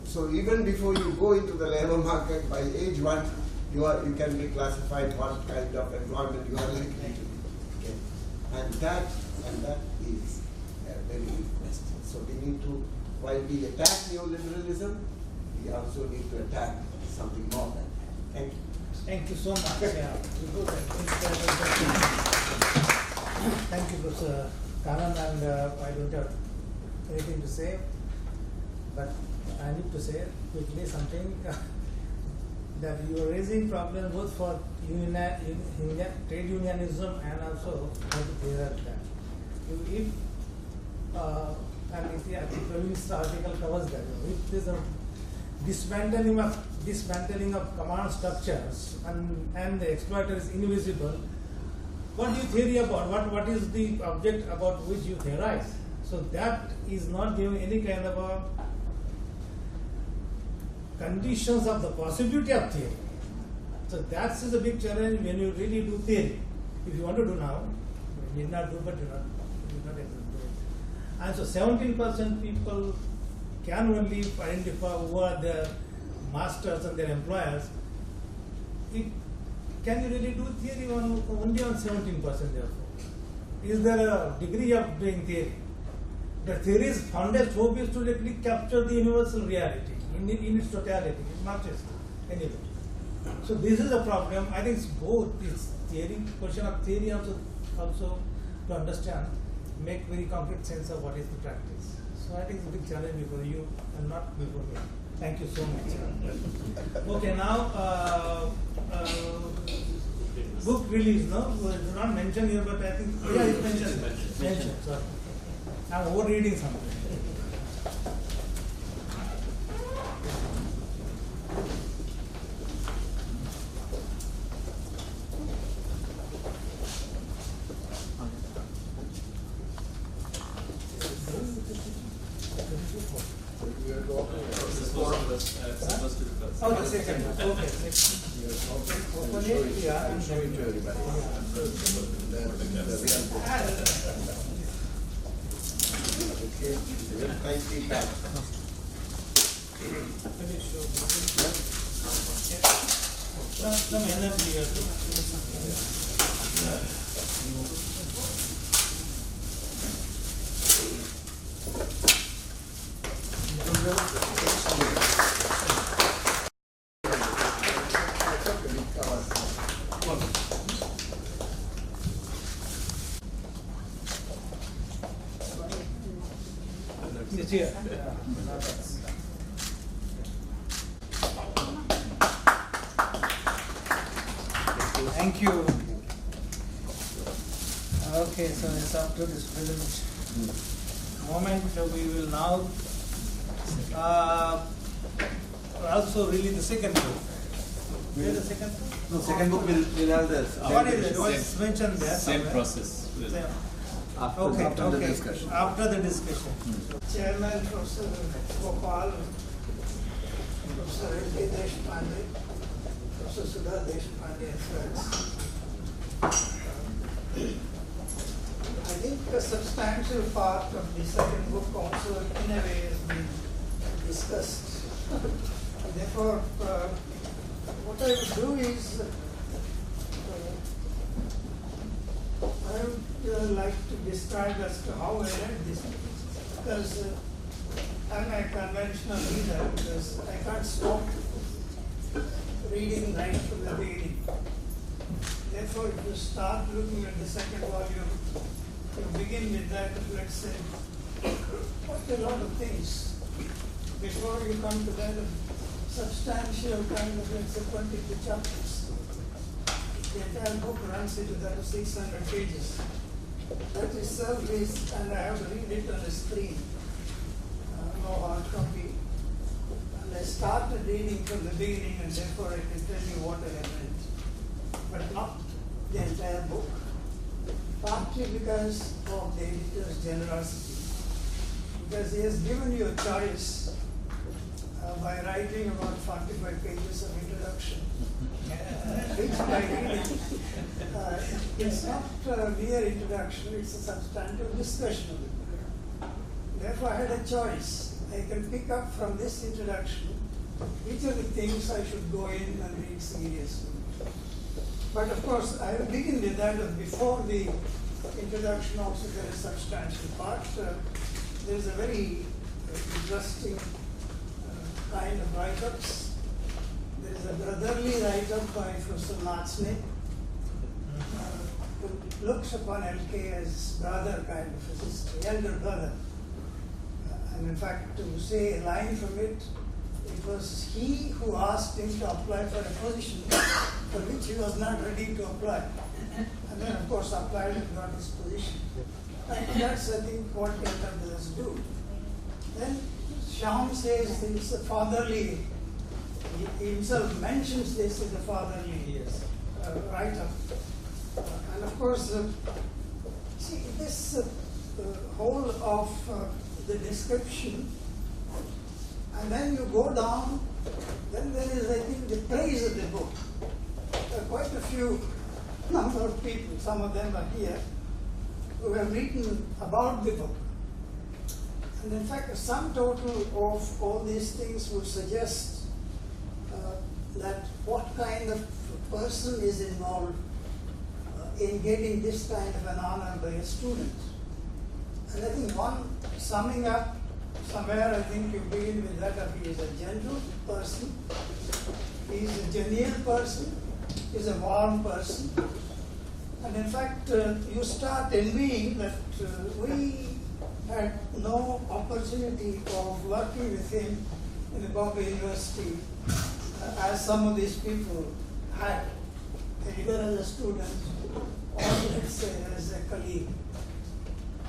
So even before you go into the labor market, by age 1, you can be classified what kind of employment you are likely to be. Okay? And that is a very big question. So we need to, while we attack neoliberalism, we also need to attack something more than that. Thank you. Thank you so much. Yeah. Thank you, Professor Kanan, and I don't have anything to say, but I need to say quickly something that you are raising problems both for trade unionism and also for the theory of that. And the Praveen's article covers that. If there is a dismantling of command structures and the exploiter is invisible, what do you theory about? What is the object about which you theorize? So that is not giving any kind of a conditions of the possibility of theory. So that is a big challenge when you really do theory. If you want to do now, you need not do, but you need not exactly do it. And so 17% people can only identify who are their masters and their employers. Can you really do theory only on 17% therefore? Is there a degree of doing theory? The theory's founded hope is to really capture the universal reality in its totality. It's not just anyway. So this is a problem. I think it's both. It's theory, question of theory also to understand, make very concrete sense of what is the practice. So I think it's a big challenge before you and not before me. Thank you so much. Okay, now book release, no? It's not mentioned here, but I think it's mentioned. Sorry. I'm over-reading something. Oh, the second one. Okay. Open it, yeah, and show it to everybody. It's here. Thank you. Okay, so it's after this privileged moment, we will now also release the second book. Where is the second book? No, second book will have this. What is it? What's mentioned there? Same process. After the discussion. After the discussion. Chairman Professor Gopal, Professor L.K. Deshpande, Professor Sudha Deshpande and friends. I think a substantial part of the second book also in a way has been discussed. Therefore, what I would do is I would like to describe as to how I read this, because I'm a conventional reader, because I can't stop reading right from the beginning. Therefore, if you start looking at the second volume, you begin with that, let's say, quite a lot of things before you come to that substantial kind of, let's say, 22 chapters. The entire book runs into that of 600 pages. That itself is, and I have to read it on the screen, no hard copy. And I started reading from the beginning, and therefore I can tell you what I have read, but not the entire book. Partly because of the editor's generosity, because he has given you a choice by writing about 45 pages of introduction. Which by reading, it's not a mere introduction, it's a substantive discussion of the book. Therefore, I had a choice. I can pick up from this introduction which are the things I should go in and read seriously. But of course, I will begin with that. Before the introduction also there is a substantial part. There is a very interesting kind of write-ups. There is a brotherly write-up by Professor Natsne, who looks upon LK as brother kind of a sister, elder brother. And in fact, to say a line from it, it was he who asked him to apply for a position for which he was not ready to apply. And then, of course, applied and got his position. And that's, I think, what elder brothers do. Then Shyam says it's a fatherly, he himself mentions this as a fatherly write-up. And of course, see, this whole of the description, and then you go down, then there is, I think, the praise of the book. There are quite a few number of people, some of them are here, who have written about the book. And in fact, a sum total of all these things would suggest that what kind of person is involved in getting this kind of an honor by a student. And I think one summing up somewhere, I think you begin with that of he is a gentle person, he is a genial person, he is a warm person. And in fact, you start envying that we had no opportunity of working with him in the Bombay University as some of these people had, either as a student or let's say as a colleague.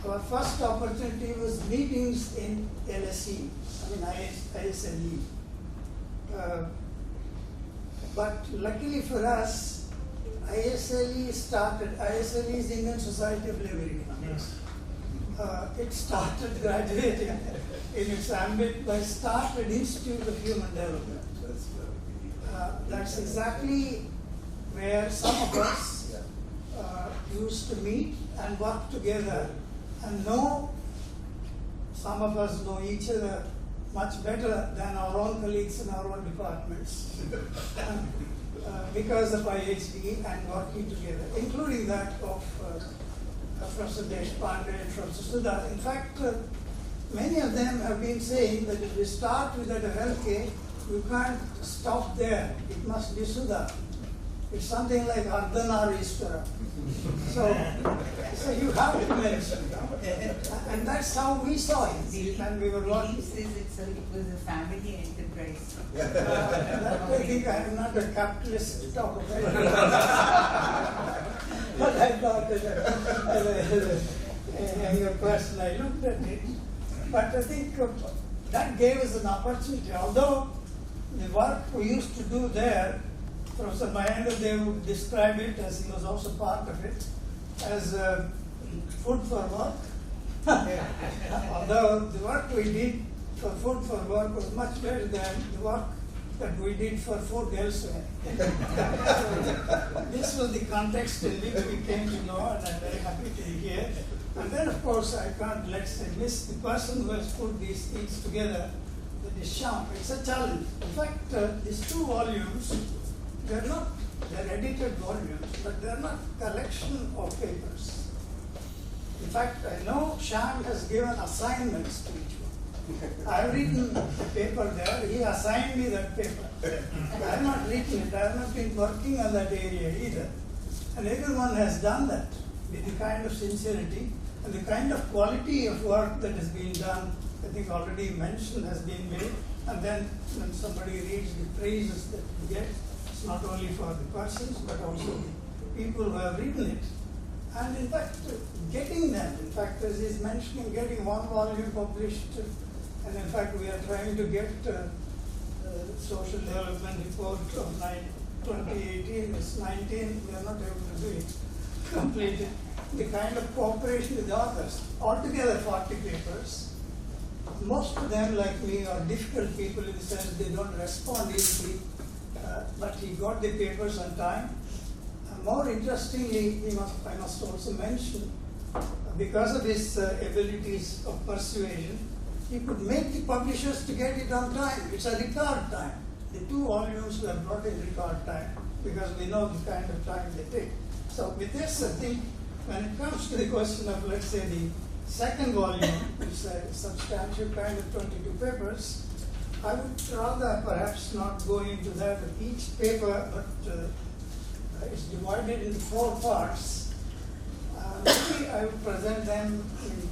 Our first opportunity was meetings in LSE, ISLE. But luckily for us, ISLE is Indian Society of Labor Economics. It started graduating in its ambit by Started Institute of Human Development. That's exactly where some of us used to meet and work together and know, some of us know each other much better than our own colleagues in our own departments because of IHD and working together, including that of Professor Deshpande and Professor Sudha. In fact, many of them have been saying that if we start with that LK, you can't stop there. It must be Sudha. It's something like Ardhanarishwara. So you have to mention it. And that's how we saw it. And we were working. He says it was a family enterprise. That I think I am not a capitalist to talk about it. But I thought as a younger person, I looked at it. But I think that gave us an opportunity. Although the work we used to do there, Professor Mahendra, they would describe it, as he was also part of it, as food for work. Although the work we did for food for work was much better than the work that we did for food elsewhere. So this was the context in which we came to know, and I'm very happy to be here. And then, of course, I can't miss the person who has put these things together, that is Shyam. It's a challenge. In fact, these 2 volumes, they're edited volumes, but they're not collection of papers. In fact, I know Shyam has given assignments to each one. I've written a paper there, he assigned me that paper. I have not written it, I have not been working on that area either. And everyone has done that with the kind of sincerity and the kind of quality of work that has been done. I think already mention has been made. And then when somebody reads the praises that we get, it's not only for the persons, but also the people who have written it. And in fact, getting them, in fact, as he's mentioning, getting 1 volume published, and in fact, we are trying to get social development report of 2018, it's 19, we are not able to do it completely. The kind of cooperation with authors, altogether 40 papers. Most of them, like me, are difficult people in the sense they don't respond easily, but he got the papers on time. More interestingly, I must also mention, because of his abilities of persuasion, you could make the publishers to get it on time. It's a record time. The 2 volumes were brought in record time because we know the kind of time they take. So with this, I think when it comes to the question of, let's say, the second volume, which is a substantial kind of 22 papers, I would rather perhaps not go into that with each paper, but it's divided into 4 parts. Maybe I would present them in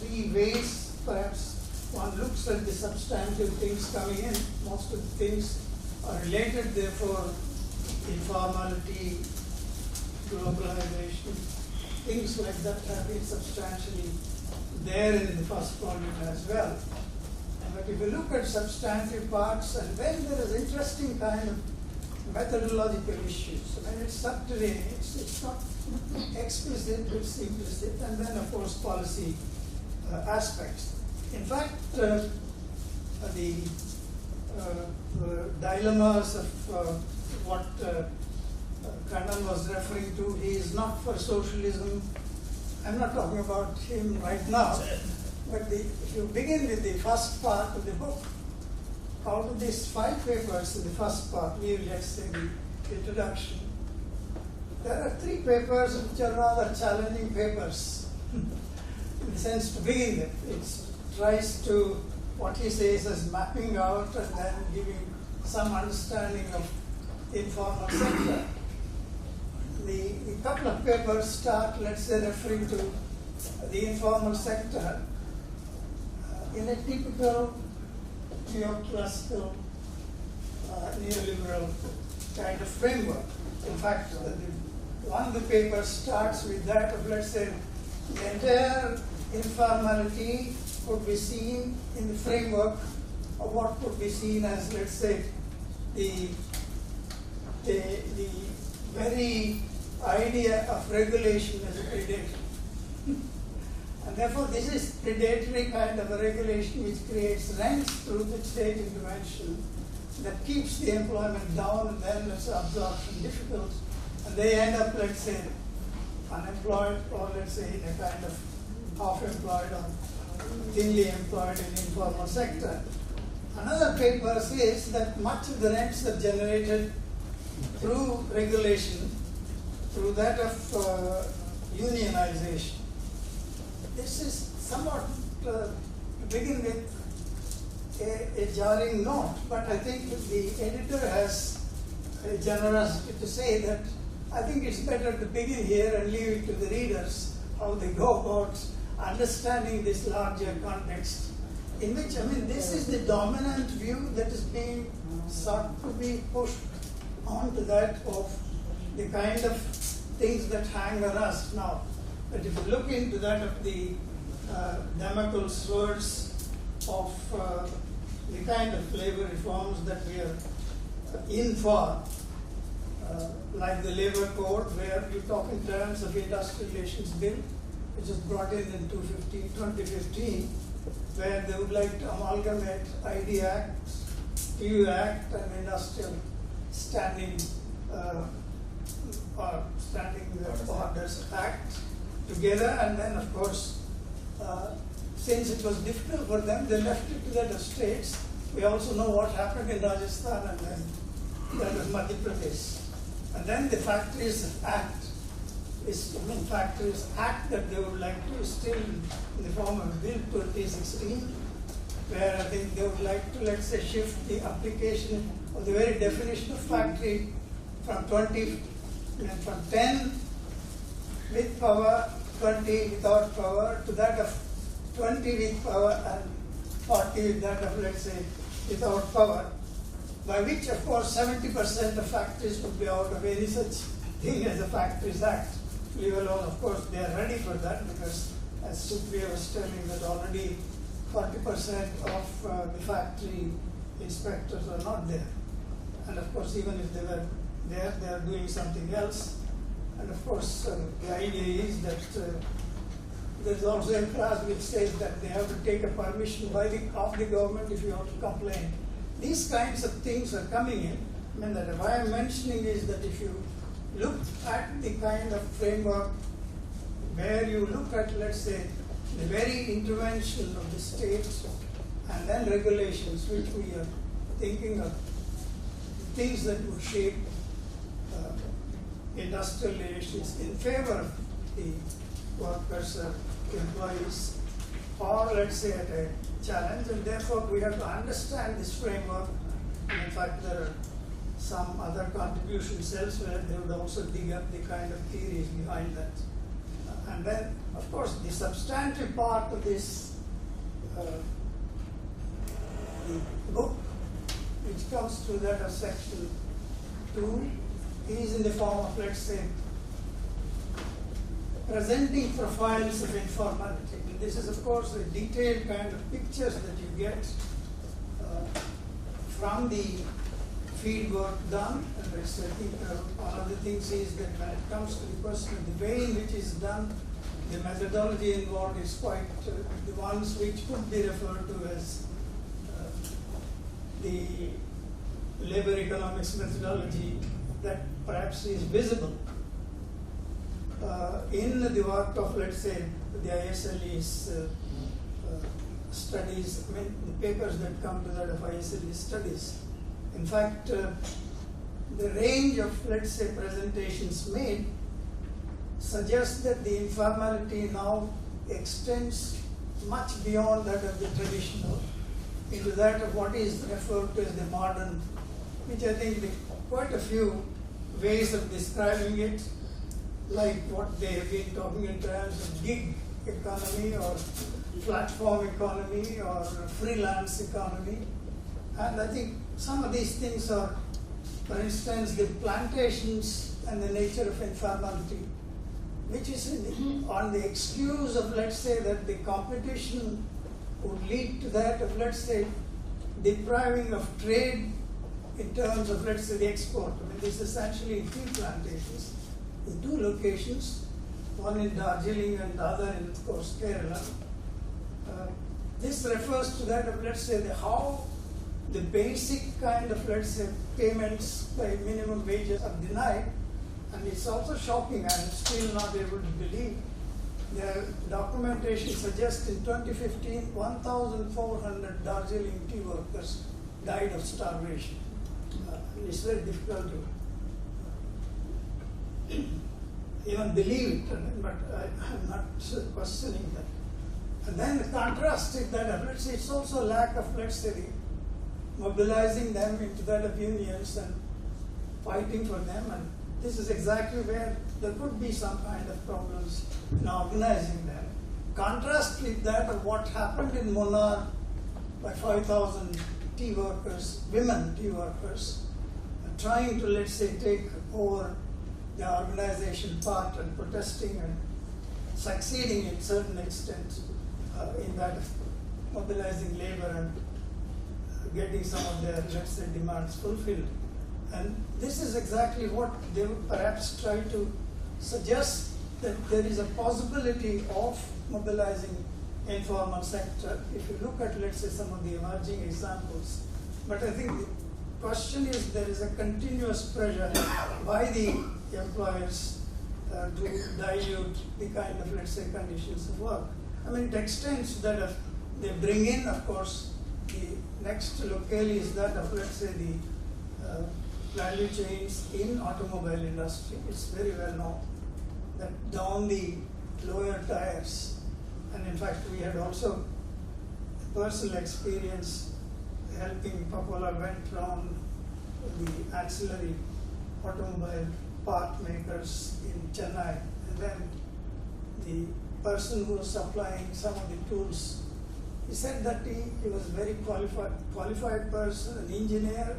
3 ways. Perhaps one looks at the substantive things coming in. Most of the things are related, therefore, informality, globalization, things like that have been substantially there in the first volume as well. But if you look at substantive parts, and then there is interesting kind of methodological issues. I mean, it's subterraneous, it's not explicit, it's implicit, and then of course policy aspects. In fact, the dilemmas of what Kannan was referring to, he is not for socialism. I'm not talking about him right now, but if you begin with the first part of the book, out of these 5 papers in the first part, let's say the introduction, there are 3 papers which are rather challenging papers. In the sense to begin with, it tries to, what he says as mapping out and then giving some understanding of the informal sector. The couple of papers start, let's say, referring to the informal sector in a typical neoclassical, neoliberal kind of framework. In fact, one of the papers starts with that of, let's say, the entire informality could be seen in the framework of what could be seen as, let's say, the very idea of regulation as a predator. And therefore, this is predatory kind of a regulation which creates rents through the state intervention that keeps the employment down, and then it's absorption difficult, and they end up, let's say, unemployed, or let's say in a kind of half-employed or thinly employed in the informal sector. Another paper says that much of the rents are generated through regulation, through that of unionization. This is somewhat, to begin with, a jarring note, but I think the editor has a generosity to say that I think it's better to begin here and leave it to the readers how they go about understanding this larger context, in which, I mean, this is the dominant view that is being sought to be pushed onto that of the kind of things that hang on us now. But if you look into that of the Damocles swords of the kind of labor reforms that we are in for, like the labor code, where you talk in terms of industrial relations bill, which was brought in 2015, where they would like to amalgamate ID Act, TU Act, and Industrial Standing Orders Act together, and then of course, since it was difficult for them, they left it to the states. We also know what happened in Rajasthan, and then that was Madhya Pradesh. And then the Factories Act Factories Act that they would like to is still in the form of Bill 2016, where I think they would like to, let's say, shift the application of the very definition of factory from 10 with power, 20 without power, to that of 20 with power and 40 with that of, let's say, without power, by which, of course, 70% of factories would be out of any such thing as a Factories Act. Leave alone, of course, they are ready for that, because as Supriya was telling that already 40% of the factory inspectors are not there. And of course, even if they were there, they are doing something else. And of course, the idea is that there is also a clause which says that they have to take a permission of the government if you want to complain. These kinds of things are coming in. I mean, that why I'm mentioning is that if you look at the kind of framework where you look at, let's say, the very intervention of the state and then regulations which we are thinking of, things that would shape industrial relations in favor of the workers or employees, or let's say at a challenge, and therefore we have to understand this framework. And in fact, there are some other contributions elsewhere. They would also dig up the kind of theories behind that. And then, of course, the substantive part of this the book, which comes to that of section 2, is in the form of, let's say, presenting profiles of informality. And this is, of course, a detailed kind of pictures that you get from the field work done. And I think one of the things is that when it comes to the question of the way in which it's done, the methodology involved is quite the ones which could be referred to as the labor economics methodology that perhaps is visible in the work of, let's say, the ISLE's studies, I mean, the papers that come to that of ISLE studies. In fact, the range of, let's say, presentations made suggests that the informality now extends much beyond that of the traditional into that of what is referred to as the modern, which I think there are quite a few ways of describing it, like what they have been talking in terms of gig economy or platform economy or freelance economy. And I think some of these things are, for instance, the plantations and the nature of informality, which is on the excuse of, let's say, that the competition would lead to that of, let's say, depriving of trade in terms of, let's say, the export. I mean, this is essentially tea plantations in two locations, one in Darjeeling and the other in, of course, Kerala. This refers to that of, let's say, how the basic kind of, let's say, payments by minimum wages are denied. And it's also shocking, I'm still not able to believe. The documentation suggests in 2015, 1,400 Darjeeling tea workers died of starvation. It's very difficult to even believe it, but I'm not questioning that. And then the contrast is that, let's say, it's also a lack of, let's say, mobilizing them into that of unions and fighting for them. And this is exactly where there could be some kind of problems in organizing them. Contrast with that of what happened in Munnar by 5,000 tea workers, women tea workers, trying to, let's say, take over the organization part and protesting and succeeding in certain extent in that of mobilizing labor and getting some of their, let's say, demands fulfilled. And this is exactly what they would perhaps try to suggest, that there is a possibility of mobilizing informal sector if you look at, let's say, some of the emerging examples. But I think the question is, there is a continuous pressure by the employers to dilute the kind of, let's say, conditions of work. I mean, it extends to that of, they bring in, of course, the next locale is that of, let's say, the value chains in automobile industry. It's very well known that down the lower tires, and in fact we had also personal experience helping Papola went around the ancillary automobile part makers in Chennai, and then the person who was supplying some of the tools, he said that he was a very qualified person, an engineer,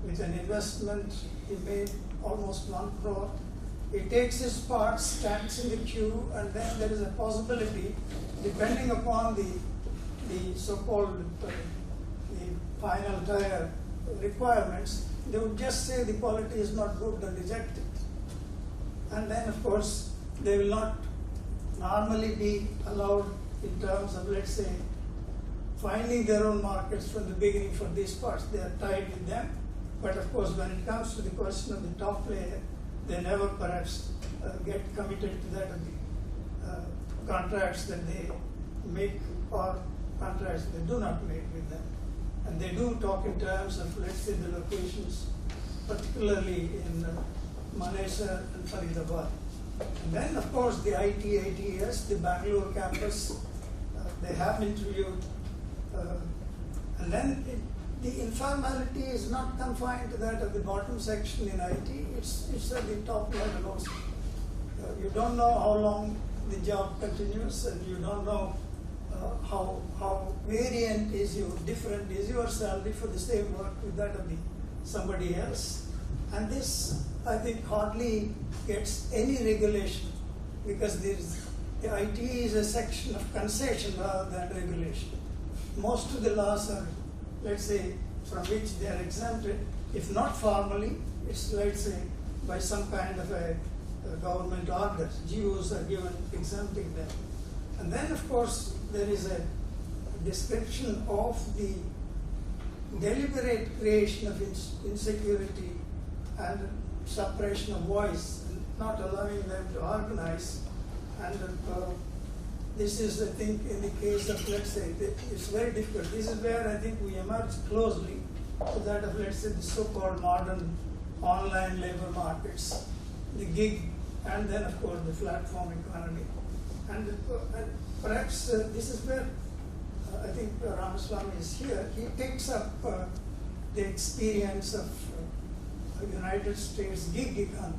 with an investment. He made almost 1 crore. He takes his parts, stands in the queue, and then there is a possibility, depending upon the so-called the final tire requirements, they would just say the quality is not good and reject it. And then, of course, they will not normally be allowed in terms of, let's say, finding their own markets from the beginning for these parts. They are tied with them. But of course, when it comes to the question of the top layer, they never perhaps get committed to that of the contracts that they make or contracts they do not make with them. And they do talk in terms of, let's say, the locations, particularly in Manesar and Faridabad. And then, of course, the ITS, the Bangalore campus, they have interviewed. And then the informality is not confined to that of the bottom section in IT, it's at the top level also. You don't know how long the job continues, and you don't know how variant is different is your salary for the same work with that of somebody else. And this, I think, hardly gets any regulation, because the IT is a section of concession rather than regulation. Most of the laws are, let's say, from which they are exempted, if not formally, it's, let's say, by some kind of a government order. GOs are given exempting them. And then, of course, there is a description of the deliberate creation of insecurity and suppression of voice, and not allowing them to organize. And this is, I think, in the case of, let's say, it's very difficult. This is where I think we emerge closely to that of, let's say, the so-called modern online labor markets, the gig, and then, of course, the platform economy. And perhaps this is where I think Ramaswamy is here. He takes up the experience of United States gig economy,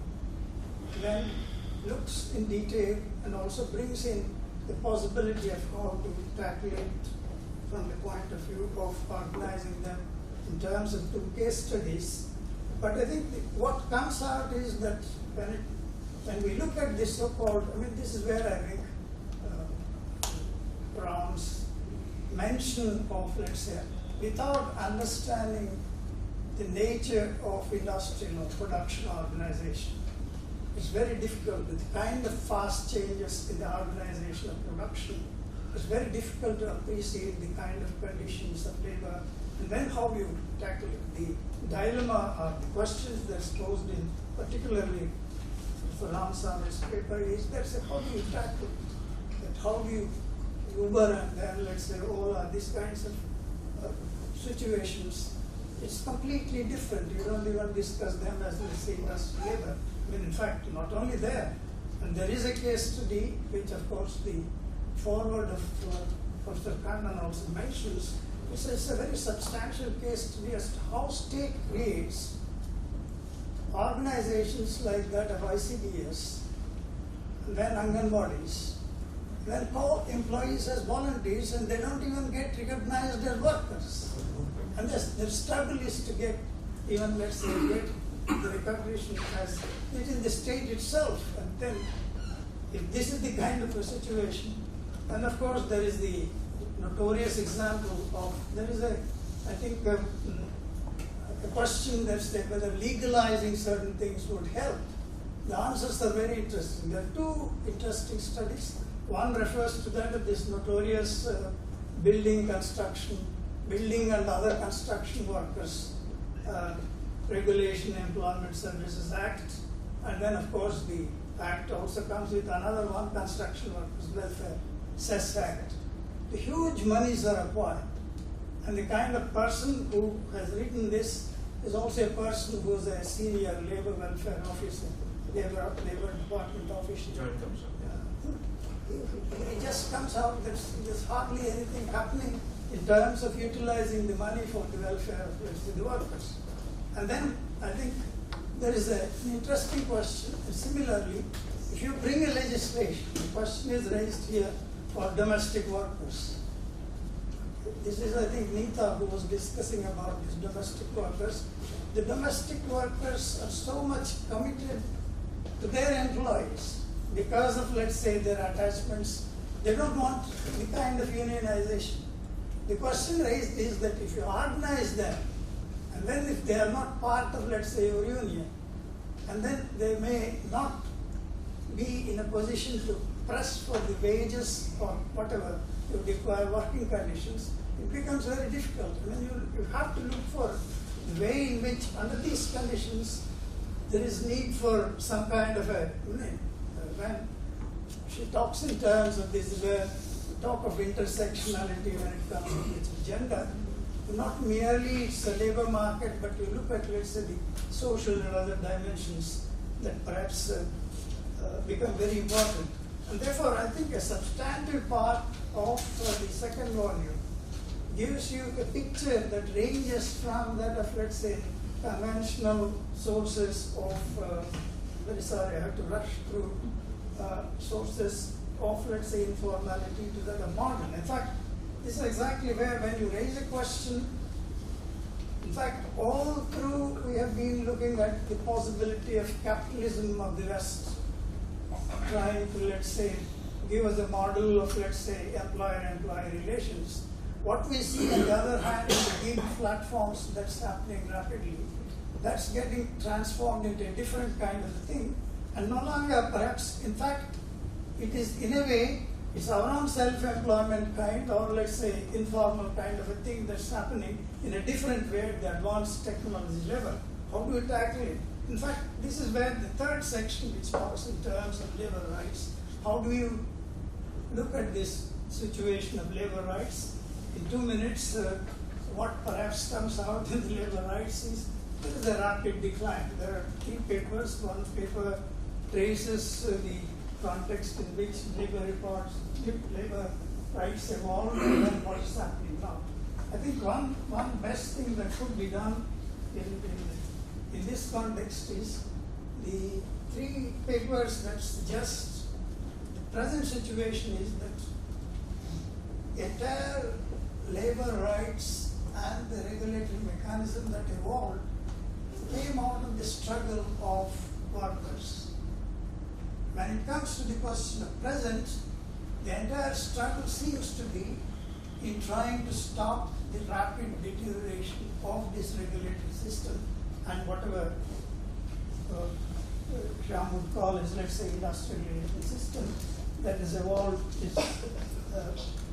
then looks in detail and also brings in the possibility of how to tackle it from the point of view of organizing them in terms of 2 case studies. But I think what comes out is that when we look at this so-called, I mean, this is where I think Brown's mention of, let's say, without understanding the nature of industrial or production organization, it's very difficult with the kind of fast changes in the organization of production. It's very difficult to appreciate the kind of conditions of labor, and then how you tackle it. The dilemma or the questions that's posed in particularly for Ramaswamy's paper is that, how do you tackle it? That how do you Uber and then, let's say, Ola, these kinds of situations, it's completely different. You don't even discuss them as, let's say, industrial labor. I mean, in fact, not only there, and there is a case study, which of course the forward of Professor Kannan also mentions, it's a very substantial case study as to how state creates organizations like that of ICDS, then Anganwadis, then call employees as volunteers, and they don't even get recognized as workers. And their struggle is to get even, let's say, get the recognition as within the state itself. And then, if this is the kind of a situation, and of course there is the notorious example of, there is I think, a question that's whether legalizing certain things would help. The answers are very interesting. There are 2 interesting studies. One refers to that of this notorious building and other construction workers Regulation Employment Services Act, and then of course the Act also comes with another one, Construction Workers Welfare, CES Act. The huge monies are acquired, and the kind of person who has written this is also a person who is a senior labor welfare officer, labor department official. It just comes out that there's hardly anything happening in terms of utilizing the money for the welfare of the workers. And then I think there is an interesting question. Similarly, if you bring a legislation, the question is raised here for domestic workers. This is, I think, Neeta who was discussing about these domestic workers. The domestic workers are so much committed to their employees because of, let's say, their attachments. They don't want the kind of unionization. The question raised is that if you organize them, and then if they are not part of, let's say, your union, and then they may not be in a position to press for the wages or whatever, you require working conditions, it becomes very difficult. I mean, you have to look for the way in which, under these conditions, there is need for some kind of a, when she talks in terms of this talk of intersectionality when it comes to gender. Not merely it's a labor market, but you look at, let's say, the social and other dimensions that perhaps become very important. And therefore, I think a substantive part of the second volume gives you a picture that ranges from that of, let's say, conventional sources of, very sorry, I have to rush through sources of, let's say, informality to that of modern. In fact, this is exactly where, when you raise a question, in fact, all through we have been looking at the possibility of capitalism of the West, trying to, let's say, give us a model of, let's say, employer-employee relations. What we see on the other hand is the gig platforms that's happening rapidly. That's getting transformed into a different kind of thing, and no longer perhaps, in fact, it is in a way, it's our own self-employment kind, or let's say informal kind of a thing that's happening in a different way at the advanced technology level. How do we tackle it? In fact, this is where the third section, which talks in terms of labor rights, how do you look at this situation of labor rights? In 2 minutes, what perhaps comes out in the labor rights is there is a rapid decline. There are 3 papers. One paper traces the context in which labor rights evolved and then what is happening now. I think one best thing that could be done in this context is the 3 papers that suggest the present situation is that entire labor rights and the regulatory mechanism that evolved came out of the struggle of workers. When it comes to the question of present, the entire struggle seems to be in trying to stop the rapid deterioration of this regulatory system and whatever Shyam would call as, let's say, industrialization system that has evolved is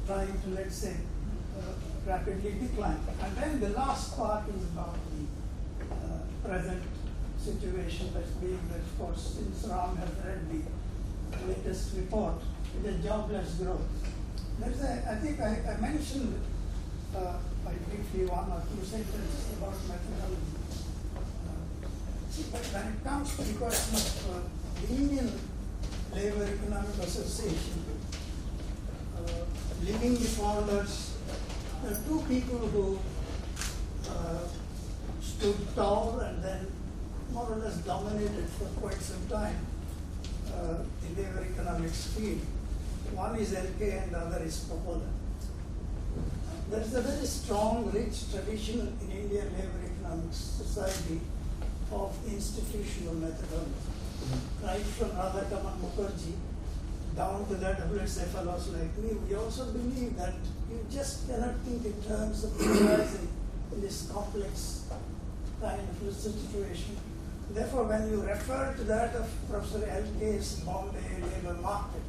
trying to, let's say, rapidly decline. And then the last part is about the present situation that's being, of course, since Ram has read the latest report, it is jobless growth. There's I think I mentioned briefly 1 or 2 sentences about methodology. But when it comes to the question of the Indian Labour Economic Association, leaving the founders, there are 2 people who stood tall and then more or less dominated for quite some time the labor economics field. One is LK and the other is Coppola. There is a very strong, rich tradition in Indian labor economics society of institutional methodology, right from Radhakaman Mukherjee down to that of, let's say, fellows like me. We also believe that you just cannot think in terms of realizing in this complex kind of situation. Therefore, when you refer to that of Professor L.K.'s Bombay labor market,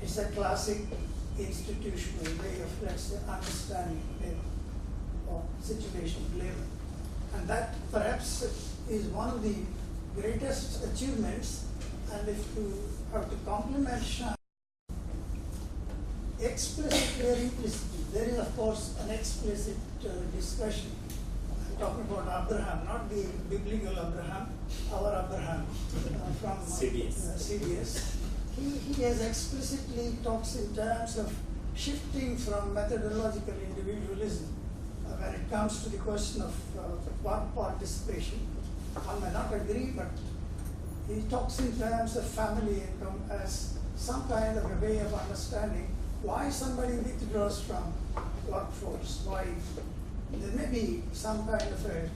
it's a classic institutional way of, let's say, understanding labor or situation of labor. And that perhaps is one of the greatest achievements. And if you have to compliment Shyam, explicitly or implicitly, there is, of course, an explicit discussion. I'm talking about Abraham, not the biblical Abraham, our Abraham from CDS. He has explicitly talks in terms of shifting from methodological individualism when it comes to the question of work participation. One may not agree, but he talks in terms of family income as some kind of a way of understanding why somebody withdraws from workforce, why there may be some kind of a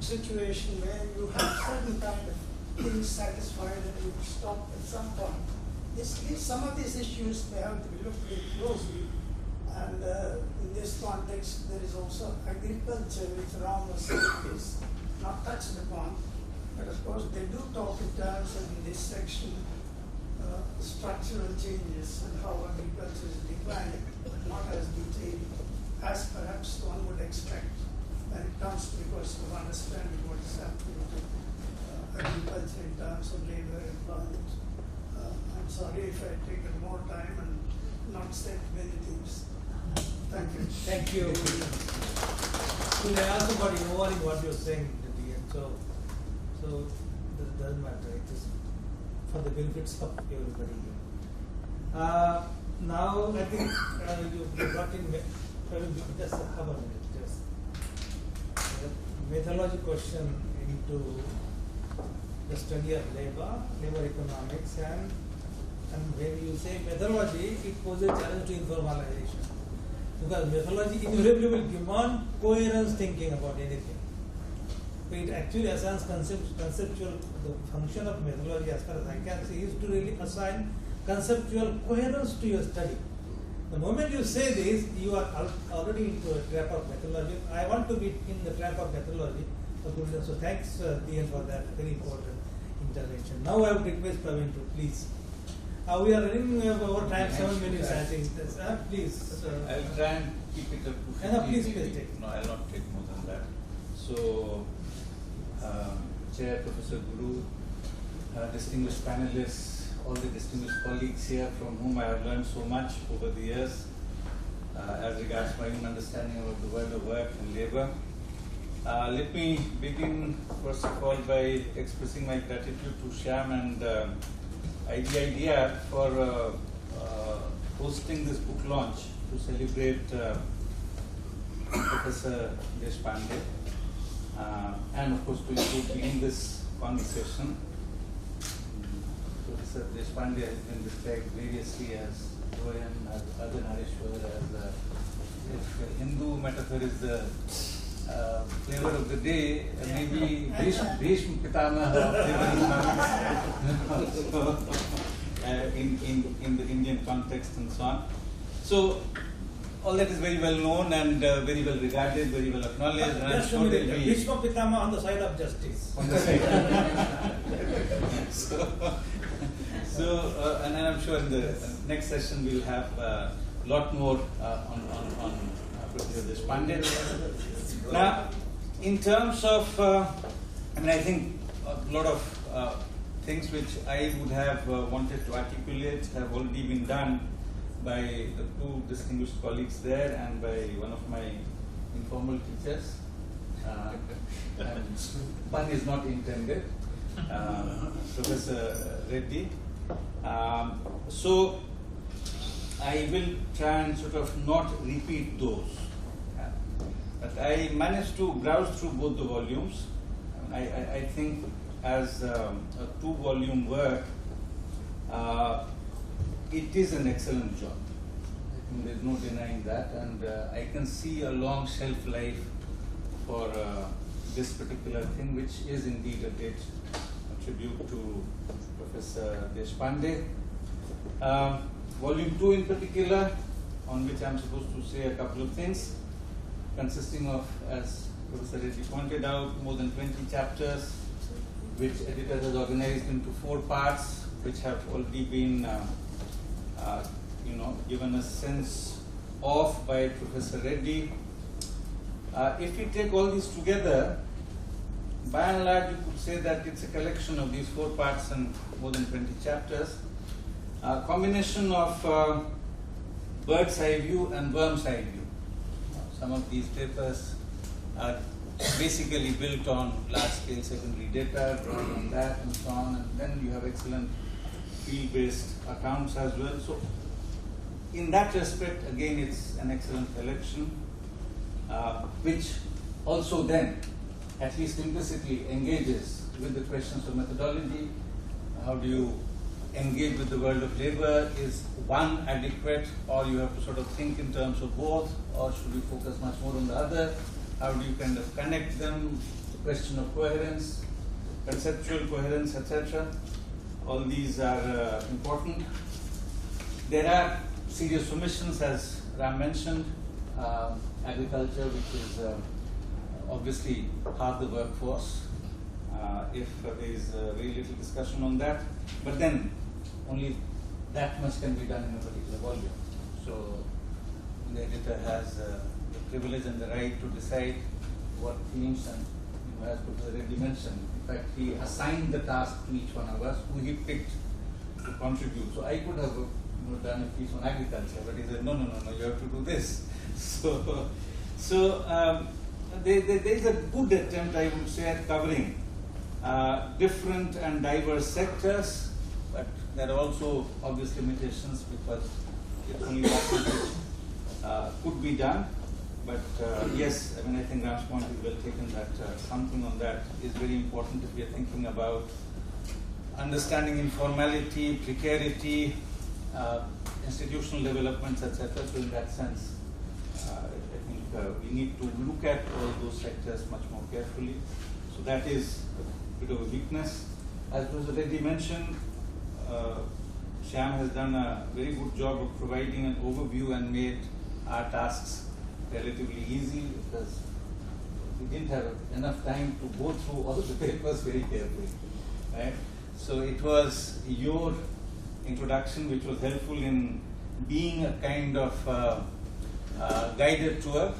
situation where you have certain kind of things satisfied and you stop at some point. Some of these issues may have to be looked at closely, and in this context there is also agriculture, which Ram was saying is not touched upon, but of course they do talk in terms of, in this section, structural changes and how agriculture is declining, but not as detailed as perhaps one would expect when it comes to the question of understanding what is happening to agriculture in terms of labor employment. I'm sorry if I've taken more time and not said many things. Thank you. Thank you. So I also got involved in what you're saying at the end. So that doesn't matter. It is for the benefits of everybody here. Now I think you brought in just have a minute. Just methodology question into the study of labor economics, and when you say methodology, it poses a challenge to informalization. Because methodology invariably will demand coherence thinking about anything. It actually assigns conceptual, the function of methodology as far as I can see is to really assign conceptual coherence to your study. The moment you say this, you are already into a trap of methodology. I want to be in the trap of methodology. So thanks Dian for that very important intervention. Now I would request Praveen to please. We are running over time, 7 minutes I think. Please. I'll try and keep it up to 15 please maybe. take. No, I'll not take more than that. So, Chair, Professor Guru, distinguished panelists, all the distinguished colleagues here from whom I have learned so much over the years as regards my own understanding of the world of work and labor. Let me begin first of all by expressing my gratitude to Shyam and idea for hosting this book launch to celebrate Professor Deshpande and of course to include me in this conversation. Professor Deshpande has been described variously as Doyan, as Ardhanarishwar, as if the Hindu metaphor is the flavor of the day, maybe Bhishma Pitama in the Indian context and so on. So all that is very well known and very well regarded, very well acknowledged, and I'm sure there will be Bhishma Pitama on the side of justice. on the side. And I'm sure in the next session we'll have a lot more on Professor Deshpande. Now, in terms of, I think a lot of things which I would have wanted to articulate have already been done by the two distinguished colleagues there and by one of my informal teachers. And pun is not intended, Professor Reddy. So I will try and sort of not repeat those. But I managed to browse through both the volumes. I think as a two-volume work, it is an excellent job. I think there's no denying that, and I can see a long shelf life for this particular thing, which is indeed a great tribute to Professor Deshpande. Volume 2 in particular, on which I'm supposed to say a couple of things, consisting of, as Professor Reddy pointed out, more than 20 chapters, which editor has organized into 4 parts, which have already been, given a sense of by Professor Reddy. If we take all these together, by and large, you could say that it's a collection of these 4 parts and more than 20 chapters, a combination of bird's eye view and worm's eye view. Some of these papers are basically built on large-scale secondary data, drawn on that and so on, and then you have excellent field-based accounts as well. So, in that respect, again, it's an excellent collection, which also then, at least implicitly, engages with the questions of methodology. How do you engage with the world of labor? Is one adequate, or you have to sort of think in terms of both, or should we focus much more on the other? How do you kind of connect them? The question of coherence, conceptual coherence, etc. All these are important. There are serious omissions, as Ram mentioned. Agriculture, which is obviously half the workforce, if there is very little discussion on that. But then, only that much can be done in a particular volume. So, the editor has the privilege and the right to decide what themes, and as Professor Reddy mentioned, in fact, he assigned the task to each one of us, who he picked to contribute. So I could have done a piece on agriculture, but he said, no, you have to do this. So there is a good attempt, I would say, at covering different and diverse sectors, but there are also obvious limitations because it's only that which could be done. But yes, I mean, I think Ram's point is well taken that something on that is very important if we are thinking about understanding informality, precarity, institutional developments, etc. So in that sense, I think we need to look at all those sectors much more carefully. So that is a bit of a weakness. As Professor Reddy mentioned, Shyam has done a very good job of providing an overview and made our tasks relatively easy because we didn't have enough time to go through all the papers very carefully, right? So it was your introduction which was helpful in being a kind of guided tour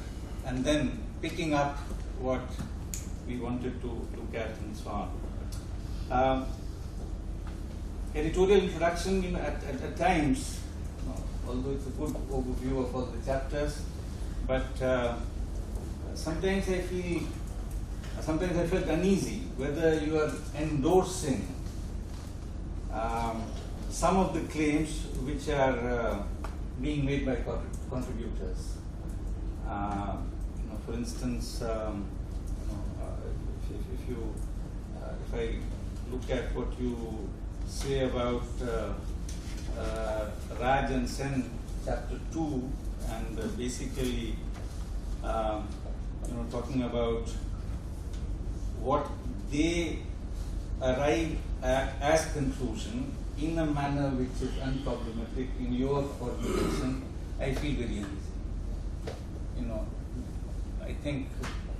and then picking up what we wanted to look at and so on. Editorial introduction, at times, although it's a good overview of all the chapters, but sometimes I felt uneasy whether you are endorsing some of the claims which are being made by contributors. For instance, if I look at what you say about Raj and Sen, chapter 2, and basically, talking about what they arrive at as conclusion in a manner which is unproblematic in your formulation, I feel very uneasy. I think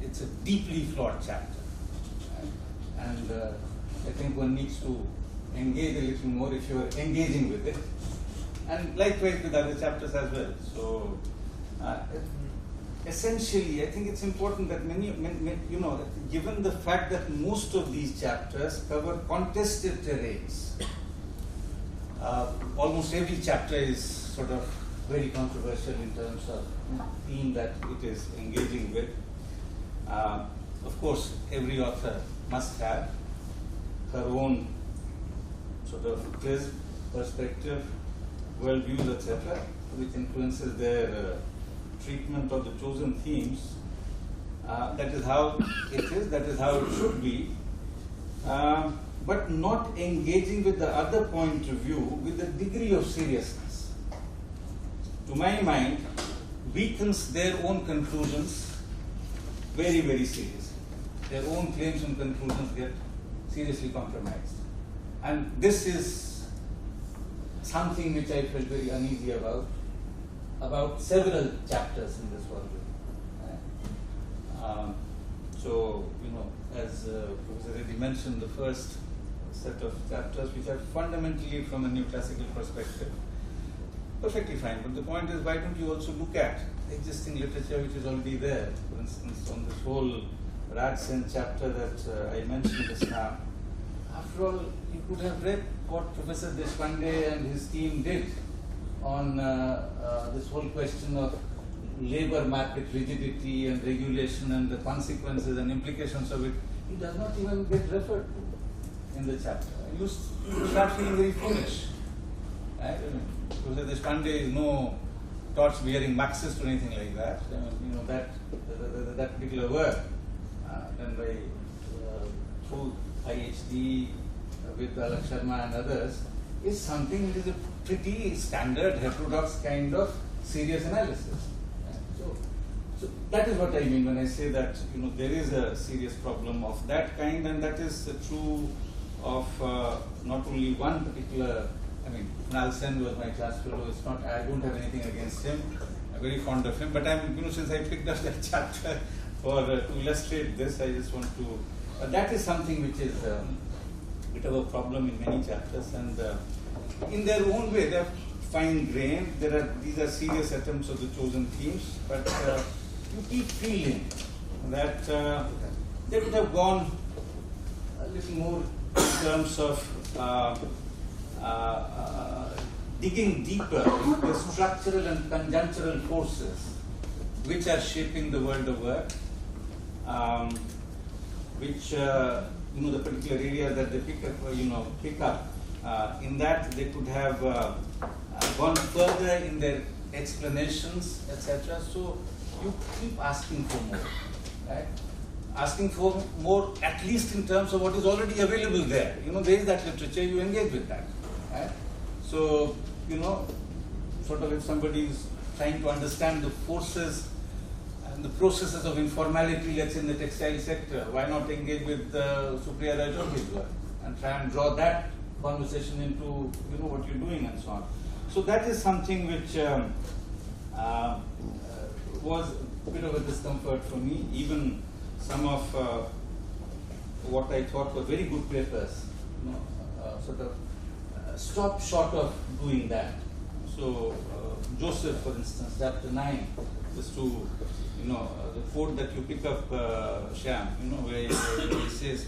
it's a deeply flawed chapter, and I think one needs to engage a little more if you are engaging with it, and likewise with other chapters as well. So, essentially, I think it's important that many, given the fact that most of these chapters cover contested terrains, almost every chapter is sort of very controversial in terms of theme that it is engaging with. Of course, every author must have her own sort of prism, perspective, worldviews, etc., which influences their treatment of the chosen themes. That is how it is, that is how it should be. But not engaging with the other point of view with a degree of seriousness, to my mind, weakens their own conclusions very, very seriously. Their own claims and conclusions get seriously compromised. And this is something which I felt very uneasy about several chapters in this world. So, as Professor Reddy mentioned, the first set of chapters, which are fundamentally from a neoclassical perspective, perfectly fine. But the point is, why don't you also look at existing literature which is already there? For instance, on this whole Raj-Sen chapter that I mentioned just now, after all, you could have read what Professor Deshpande and his team did on this whole question of labor market rigidity and regulation and the consequences and implications of it. It does not even get referred to in the chapter. You start feeling very foolish. Right? Professor Deshpande is no torch-bearing Marxist or anything like that. That particular work done by through IHD with Alak Sharma and others is something which is a pretty standard heterodox kind of serious analysis. So that is what I mean when I say that there is a serious problem of that kind, and that is true of not only one particular. I mean, Kunal Sen was my class fellow. It's not. I don't have anything against him. I'm very fond of him. But since I picked up that chapter to illustrate this, I just want to. That is something which is a bit of a problem in many chapters, and in their own way, they are fine-grained. These are serious attempts of the chosen themes, but you keep feeling that they would have gone a little more in terms of digging deeper into the structural and conjunctural forces which are shaping the world of work, which the particular area that they pick up. In that they could have gone further in their explanations, etc. So you keep asking for more, right? Asking for more, at least in terms of what is already available there. There is that literature, you engage with that, right? So, sort of if somebody is trying to understand the forces and the processes of informality, let's say in the textile sector, why not engage with Supriya Rajouri's work and try and draw that conversation into, what you're doing and so on. So that is something which was a bit of a discomfort for me. Even some of what I thought were very good papers, sort of stopped short of doing that. So Joseph, for instance, chapter 9, just to, the quote that you pick up, Shyam, where he says,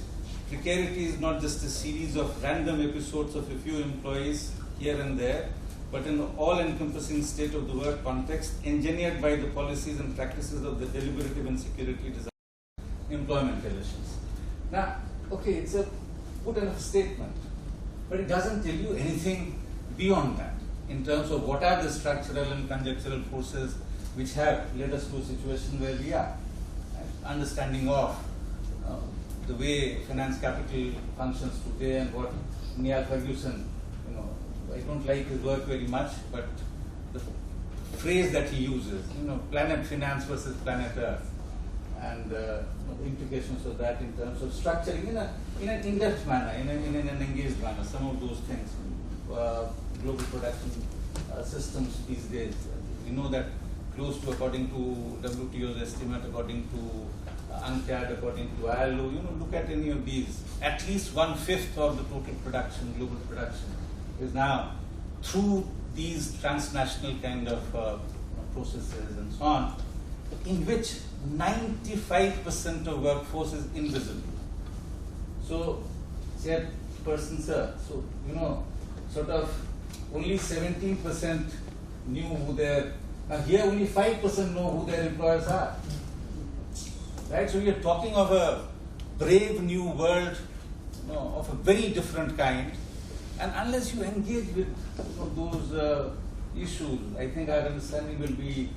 precarity is not just a series of random episodes of a few employees here and there, but an all-encompassing state of the work context engineered by the policies and practices of the deliberative and security design employment relations. Now, okay, it's a good enough statement, but it doesn't tell you anything beyond that in terms of what are the structural and conjunctural forces which have led us to a situation where we are. Right? Understanding of the way finance capital functions today and what Niall Ferguson, I don't like his work very much, but the phrase that he uses, planet finance versus planet earth, and the implications of that in terms of structuring in an in-depth manner, in an engaged manner, some of those things, global production systems these days. We know that close to, according to WTO's estimate, according to UNCTAD, according to ILO, look at any of these, at least 1/5 of the total production, global production, is now through these transnational kind of processes and so on, in which 95% of workforce is invisible. So, say a person, sir, so, sort of only 17% knew who their, now here only 5% know who their employers are. Right? So you're talking of a brave new world, of a very different kind, and unless you engage with those issues, I think our understanding will be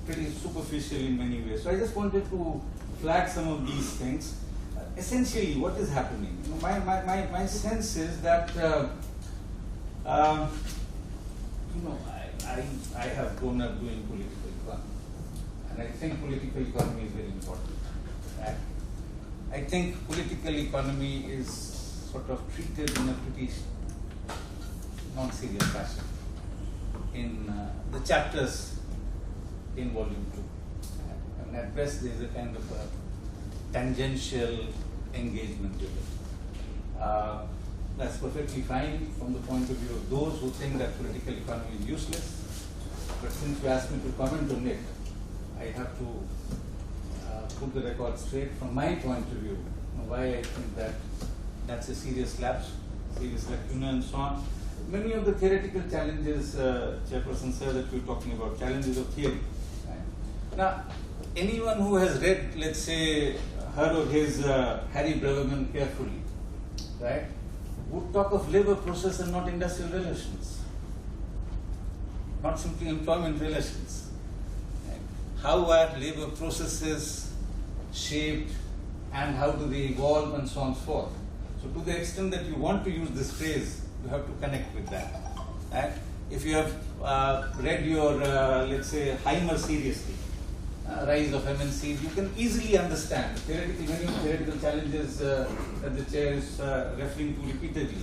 pretty superficial in many ways. So I just wanted to flag some of these things. Essentially, what is happening? My sense is that I have grown up doing political economy, and I think political economy is very important. I think political economy is sort of treated in a pretty non-serious fashion in the chapters in volume 2. And at best there is a kind of a tangential engagement with it. That's perfectly fine from the point of view of those who think that political economy is useless. But since you asked me to comment on it, I have to put the record straight from my point of view, why I think that that's a serious lapse, serious lacuna and so on. Many of the theoretical challenges, Chairperson Sir, that we're talking about, challenges of theory. Right? Now, anyone who has read, let's say, her or his Harry Braverman carefully, right, would talk of labor process and not industrial relations, not simply employment relations. Right? How are labor processes shaped and how do they evolve and so on and so forth. So to the extent that you want to use this phrase, you have to connect with that. Right? If you have read your, let's say, Heimer seriously, Rise of MNCs, you can easily understand many theoretical challenges that the chair is referring to repeatedly.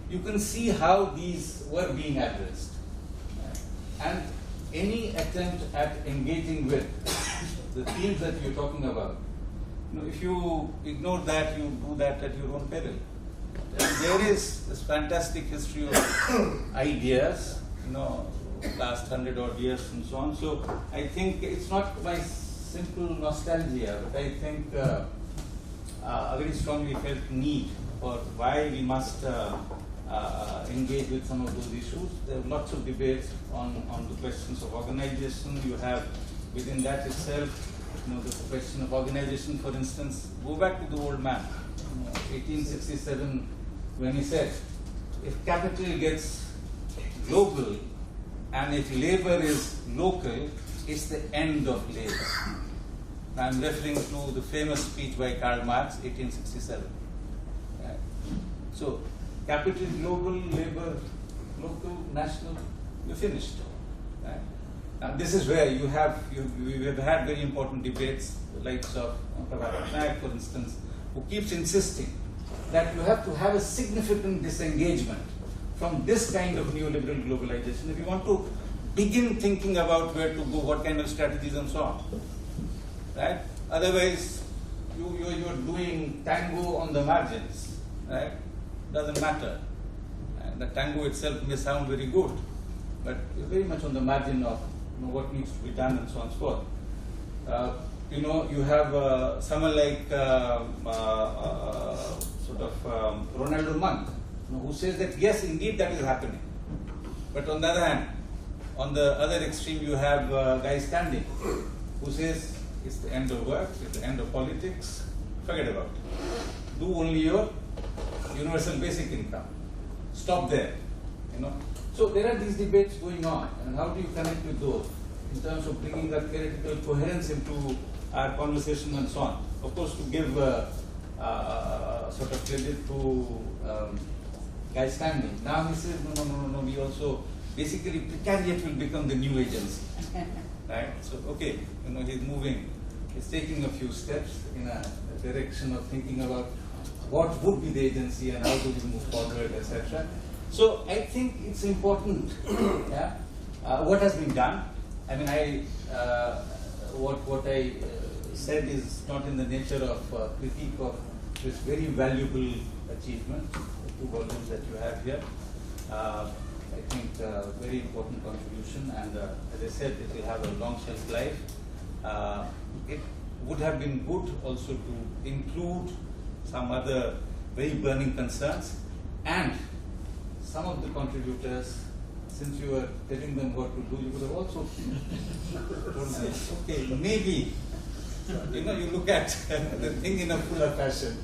You can see how these were being addressed. And any attempt at engaging with the themes that you're talking about, if you ignore that, you do that at your own peril. And there is this fantastic history of ideas, last 100 odd years and so on. So I think it's not by simple nostalgia, but I think a very strongly felt need for why we must engage with some of those issues. There are lots of debates on the questions of organization. You have within that itself, the question of organization, for instance. Go back to the old man, 1867, when he said, if capital gets global and if labor is local, it's the end of labor. I'm referring to the famous speech by Karl Marx, 1867. Right? So, capital global, labor local, national, you're finished. Right? Now, this is where we have had very important debates, the likes of Prabhat Naik, for instance, who keeps insisting that you have to have a significant disengagement from this kind of neoliberal globalization if you want to begin thinking about where to go, what kind of strategies and so on. Right? Otherwise, you're doing tango on the margins. Right? Doesn't matter. And the tango itself may sound very good, but you're very much on the margin of what needs to be done and so on and so forth. You have someone like Ronaldo Monk, who says that yes, indeed, that is happening. But on the other hand, on the other extreme, you have Guy Standing, who says it's the end of work, it's the end of politics, forget about it. Do only your universal basic income. Stop there. So there are these debates going on, and how do you connect with those in terms of bringing that theoretical coherence into our conversation and so on? Of course, to give sort of credit to Guy Standing. Now he says, no, we also, basically precariat will become the new agency. Right? So, okay, he's moving, he's taking a few steps in a direction of thinking about what would be the agency and how do we move forward, etc. So, I think it's important, what has been done. I mean, what I said is not in the nature of critique of this very valuable achievement, the 2 volumes that you have here. I think very important contribution, and as I said, it will have a long shelf life. It would have been good also to include some other very burning concerns, and some of the contributors, since you were telling them what to do, you could have also told them, okay, maybe, you look at the thing in a fuller fashion.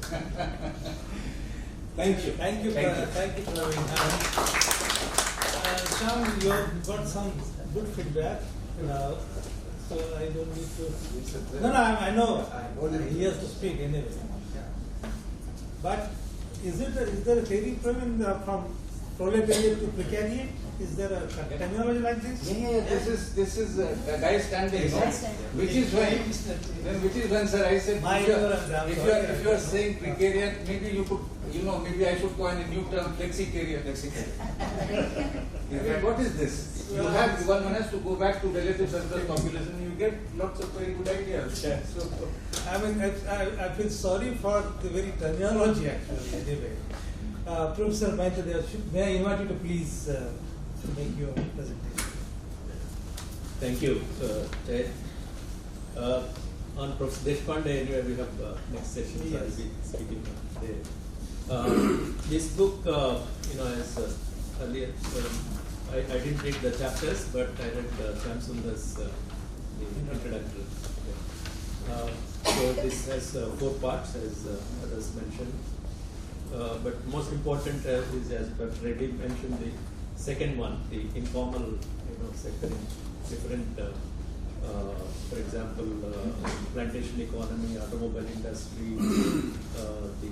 Thank you. Thank you, Praveen. Shyam, you have got some good feedback, so I don't need to. No, I know. He has to speak anyway. But is there a theory from proletariat to precariat? Is there a terminology like this? Yeah. This is a Guy Standing, which is when, sir, I said, if you are saying precariat, maybe you could, maybe I should coin a new term, flexicariat. What is this? One has to go back to relative surplus population, you get lots of very good ideas. Yeah. So, I mean, I feel sorry for the very terminology actually, anyway. Professor Maitreya, may I invite you to please make your presentation. Thank you, Jay. On Professor Deshpande, anyway, we have next session, so I'll be speaking there. This book, as earlier, I didn't read the chapters, but I read Shyam Sundar's introduction. So this has 4 parts, as others mentioned. But most important is, as Dr. Reddy mentioned, the second one, the informal, sector in different, for example, plantation economy, automobile industry, the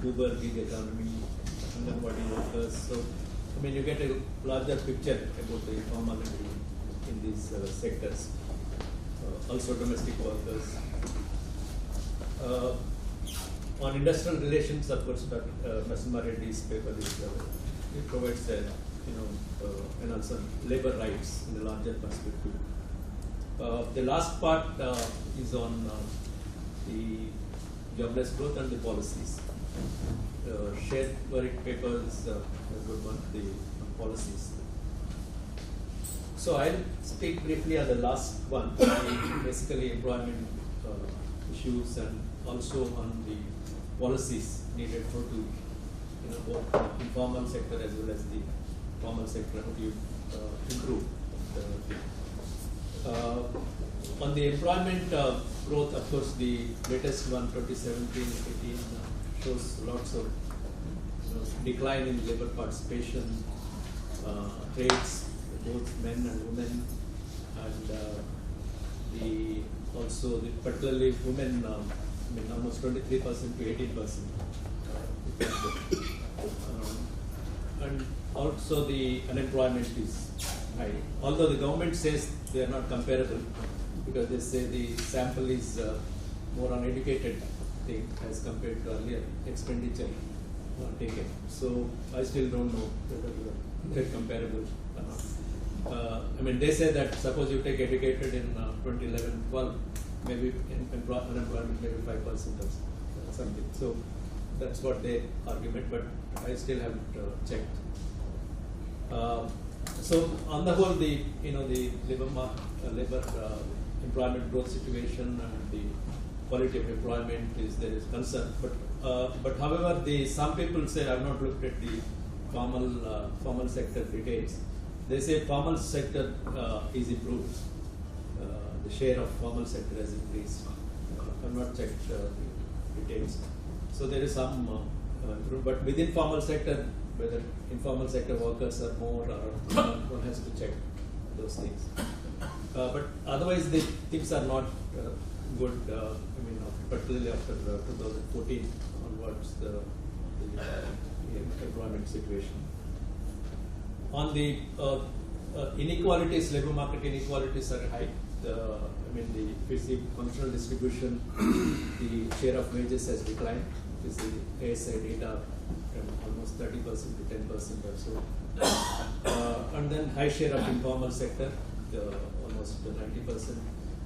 Uber gig economy, Anganwadi workers. So, I mean, you get a larger picture about the informality in these sectors. Also, domestic workers. On industrial relations, of course, Narasimha Reddy's paper is it provides and also labor rights in the larger perspective. The last part is on the jobless growth and the policies. Shared work paper is a good one, the policies. So I'll speak briefly on the last one, basically employment issues and also on the policies needed to both informal sector as well as the formal sector, how do you improve on the employment growth? Of course, the latest one, 2017-18, shows lots of decline in labor participation, trades, both men and women, and particularly women, almost 23% to 18%. And also the unemployment is high. Although the government says they are not comparable, because they say the sample is more uneducated thing as compared to earlier expenditure taken. So I still don't know whether they're comparable or not. They say that suppose you take educated in 2011-12, maybe unemployment maybe 5% or something. So that's what their argument, but I still haven't checked. So on the whole, the labor employment growth situation and the quality of employment there is concern. But however, some people say, I've not looked at the formal sector details. They say formal sector is improved. The share of formal sector has increased. I've not checked the details. So there is some improvement. But within formal sector, whether informal sector workers are more or one has to check those things. But otherwise, the things are not good. Particularly after 2014 onwards, the employment situation. On the inequalities, labor market inequalities are high. If you see functional distribution, the share of wages has declined. If you see ASI data, from almost 30% to 10% or so. And then high share of informal sector, almost 90%.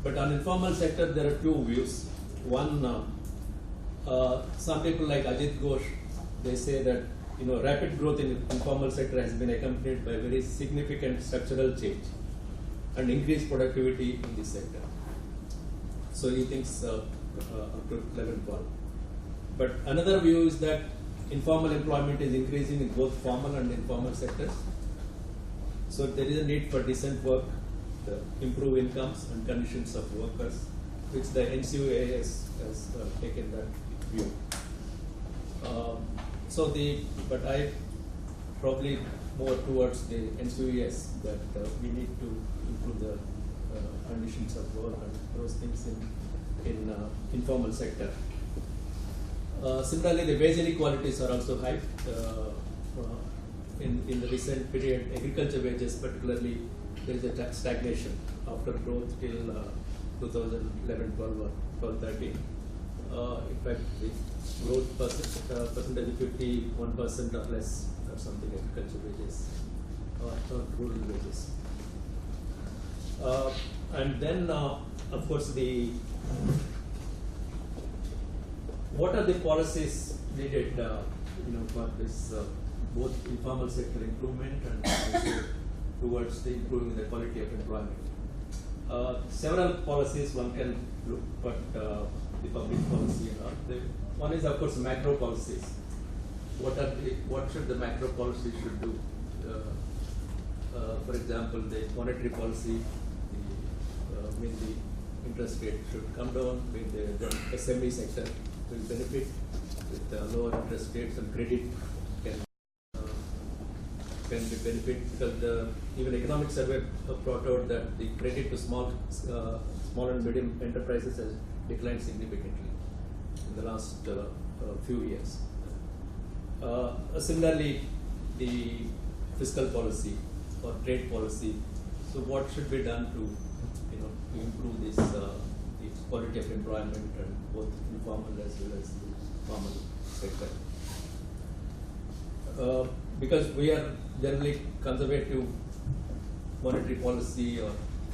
But on informal sector, there are two views. One, some people like Ajit Ghosh, they say that rapid growth in informal sector has been accompanied by very significant structural change and increased productivity in this sector. So he thinks up to 11-12. But another view is that informal employment is increasing in both formal and informal sectors. So there is a need for decent work, improve incomes and conditions of workers, which the NCUA has taken that view. But I probably more towards the NCUS that we need to improve the conditions of work and those things in informal sector. Similarly, the wage inequalities are also high. In the recent period, agriculture wages particularly, there is a stagnation after growth till 2011-12 or 12-13. In fact, the growth percentage is 51% or less or something, agriculture wages or rural wages. And then, of course, what are the policies needed, for this both informal sector improvement and also towards the improving the quality of employment? Several policies one can look at the public policy and all. One is, of course, macro policies. What should the macro policy should do? For example, the monetary policy, the interest rate should come down, the SME sector will benefit with lower interest rates, and credit can be benefit, because even economic survey brought out that the credit to small and medium enterprises has declined significantly in the last few years. Similarly, the fiscal policy or trade policy. So what should be done to improve this the quality of employment and both informal as well as the formal sector? Because we are generally conservative monetary policy or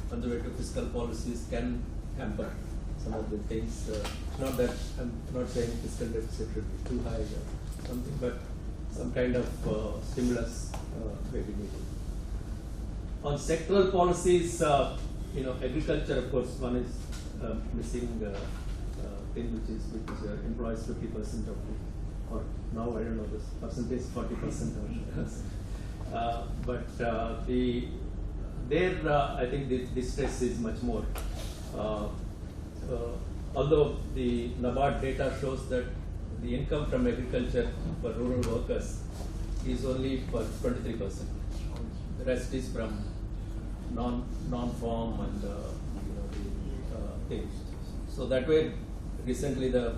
conservative fiscal policies can hamper some of the things. Not that I'm not saying fiscal deficit should be too high or something, but some kind of stimulus may be needed. On sectoral policies, agriculture, of course, one is missing thing which employs 50% of the or now I don't know this percentage 40% but I think the stress is much more. Although the NABARD data shows that the income from agriculture for rural workers is only for 23%. The rest is from non-farm and things. So that way, recently the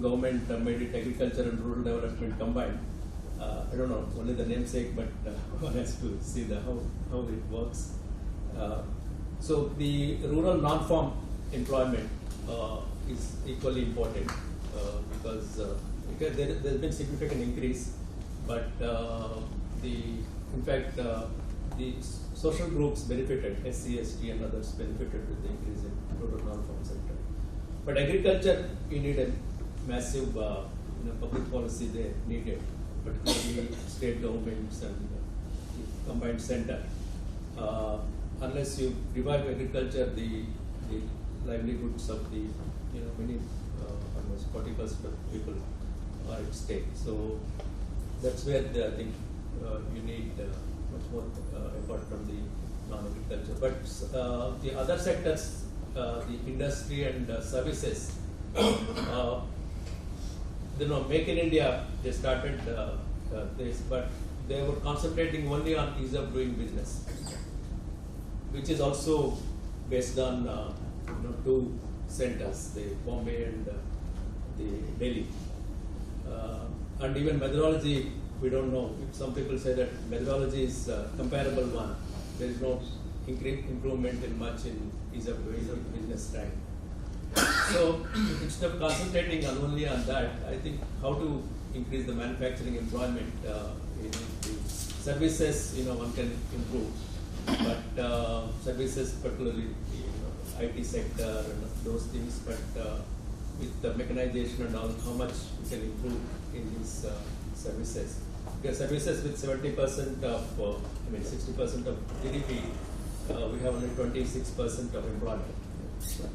government made it agriculture and rural development combined. I don't know, only the namesake, but one has to see how it works. So the rural non-farm employment is equally important because there's been significant increase, but in fact the social groups benefited, SC, ST and others benefited with the increase in rural non-farm sector. But agriculture, you need a massive public policy there needed, particularly state governments and the combined center. Unless you revive agriculture, the livelihoods of the many almost 40% of people are at stake. So that's where I think you need much more effort from the non-agriculture. But the other sectors, the industry and services, Make in India, they started this, but they were concentrating only on ease of doing business, which is also based on two centers, the Bombay and the Delhi. And even methodology, we don't know. Some people say that methodology is a comparable one. There is no improvement in much in ease of doing business time. So instead of concentrating only on that, I think how to increase the manufacturing employment in the services, one can improve, but services, particularly IT sector and those things, but with the mechanization and all, how much we can improve in these services. Because services with 70% of, 60% of GDP, we have only 26% of employment.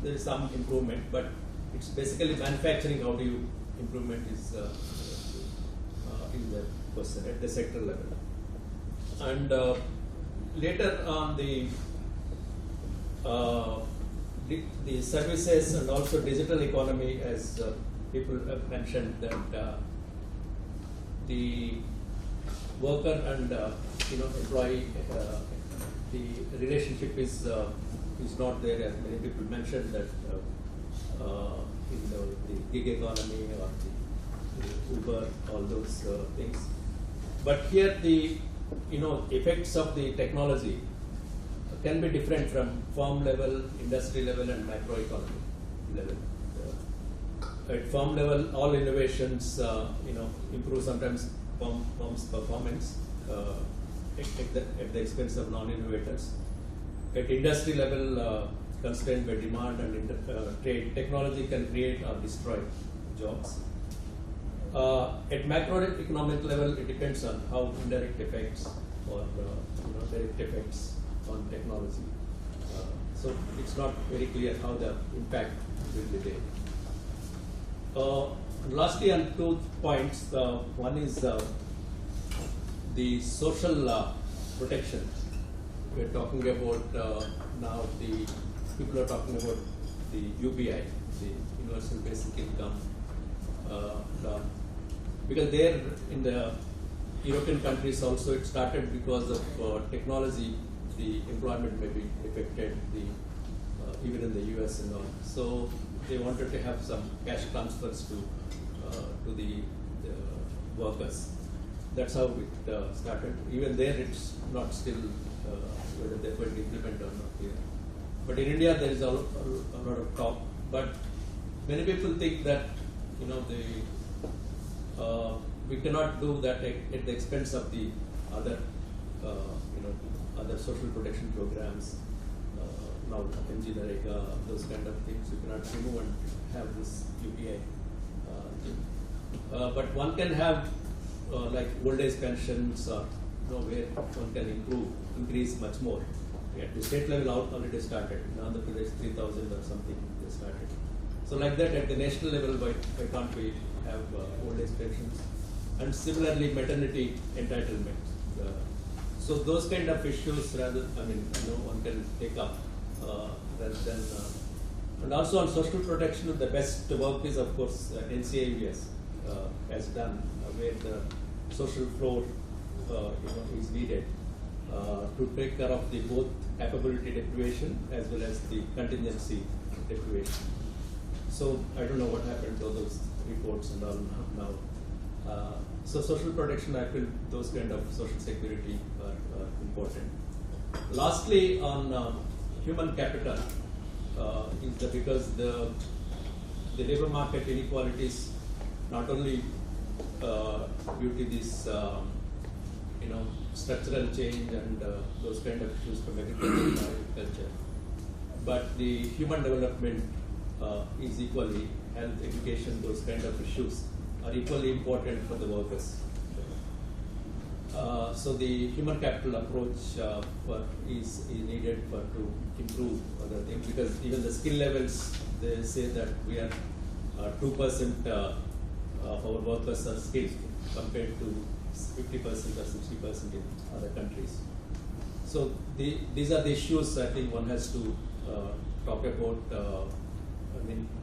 There is some improvement, but it's basically manufacturing. How do you improvement is in the question at the sector level, and later on the services and also digital economy, as people have mentioned, that the worker and employee, the relationship is not there, as many people mentioned that in the gig economy or the Uber, all those things. But here the effects of the technology can be different from farm level, industry level, and macroeconomy level. At farm level, all innovations improve sometimes farm's performance at the expense of non-innovators. At industry level, constrained by demand and trade, technology can create or destroy jobs. At macroeconomic level, it depends on how indirect effects or direct effects on technology. So it's not very clear how the impact will be there. Lastly, on 2 points. One is the social protection. We're talking about now the people are talking about the UBI, the Universal Basic Income, because there in the European countries also it started because of technology. The employment may be affected, even in the US and all. So they wanted to have some cash transfers to the workers. That's how it started. Even there, it's not still whether they're going to implement or not here. But in India, there is a lot of talk. But many people think that we cannot do that at the expense of the other other social protection programs. Now NGNREGA, those kind of things, you cannot remove and have this UPI thing. But one can have like old age pensions, where one can increase much more. At the state level, already started. In Andhra Pradesh, 3,000 or something they started. So like that, at the national level, why can't we have old age pensions? and similarly maternity entitlement. So those kind of issues, one can take up rather than. And also on social protection, the best work is of course NCIVS has done, where the social floor is needed to take care of the both capability deprivation as well as the contingency deprivation. So I don't know what happened to those reports and all now. So social protection, I feel those kind of social security are important. Lastly, on human capital, is that because the labor market inequalities not only due to this structural change and those kind of issues from agriculture, but the human development is equally, health, education, those kind of issues are equally important for the workers. So the human capital approach is needed to improve other things, because even the skill levels, they say that we are 2% of our workers are skilled compared to 50% or 60% in other countries. So these are the issues I think one has to talk about.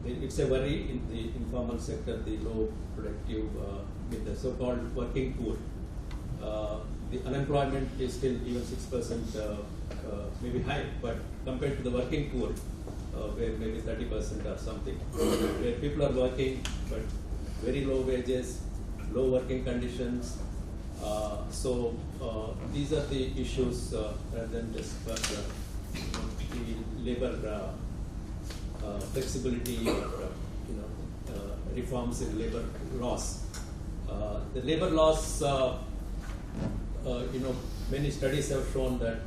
It's a worry in the informal sector, the low productive, with the so-called working poor. The unemployment is still even 6%, maybe high, but compared to the working poor, where maybe 30% or something, where people are working but very low wages, low working conditions. So these are the issues rather than just the labor flexibility or reforms in labor laws. The labor laws, many studies have shown that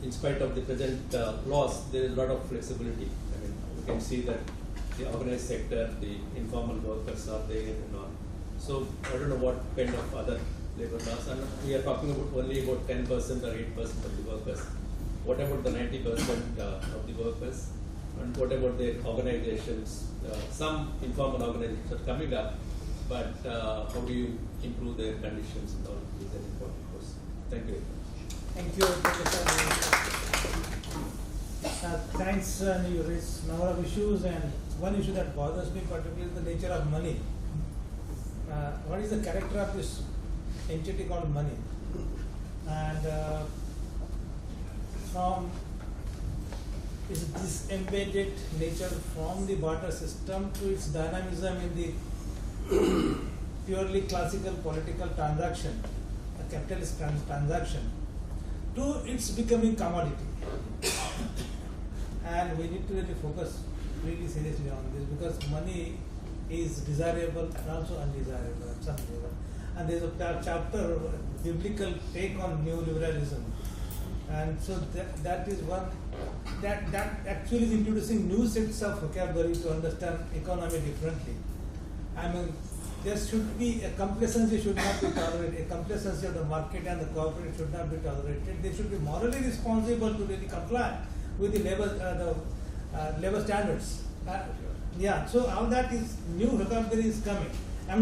in spite of the present laws, there is a lot of flexibility. You can see that the organized sector, the informal workers are there and all. So I don't know what kind of other labor laws, and we are talking about only about 10% or 8% of the workers. What about the 90% of the workers? And what about their organizations? Some informal organizations are coming up, but how do you improve their conditions and all is an important question. Thank you. Thank you, Professor. Thanks, you raised a number of issues, and one issue that bothers me particularly is the nature of money. What is the character of this entity called money? And from is this embedded nature from the barter system to its dynamism in the purely classical political transaction, a capitalist transaction, to its becoming commodity. And we need to really focus really seriously on this, because money is desirable and also undesirable at some level. And there's a chapter, biblical take on neoliberalism. And so that is one, that actually is introducing new sets of vocabulary to understand economy differently. There should be a complacency should not be tolerated. A complacency of the market and the corporate should not be tolerated. They should be morally responsible to really comply with the labor standards. So all that is new vocabulary is coming.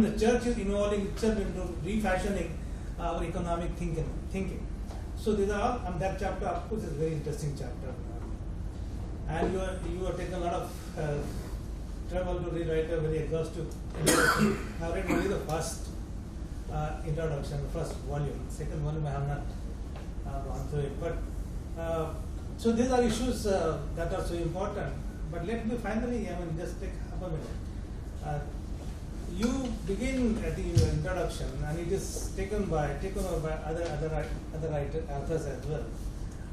The church is involving itself into refashioning our economic thinking. So these are all, and that chapter, of course, is a very interesting chapter. And you have taken a lot of trouble to rewrite a very exhaustive introduction. I have read only the first introduction, the first volume. Second volume I have not gone through it. But so these are issues that are so important. But let me finally, just take half a minute. You begin at the introduction, and it is taken over by other authors as well.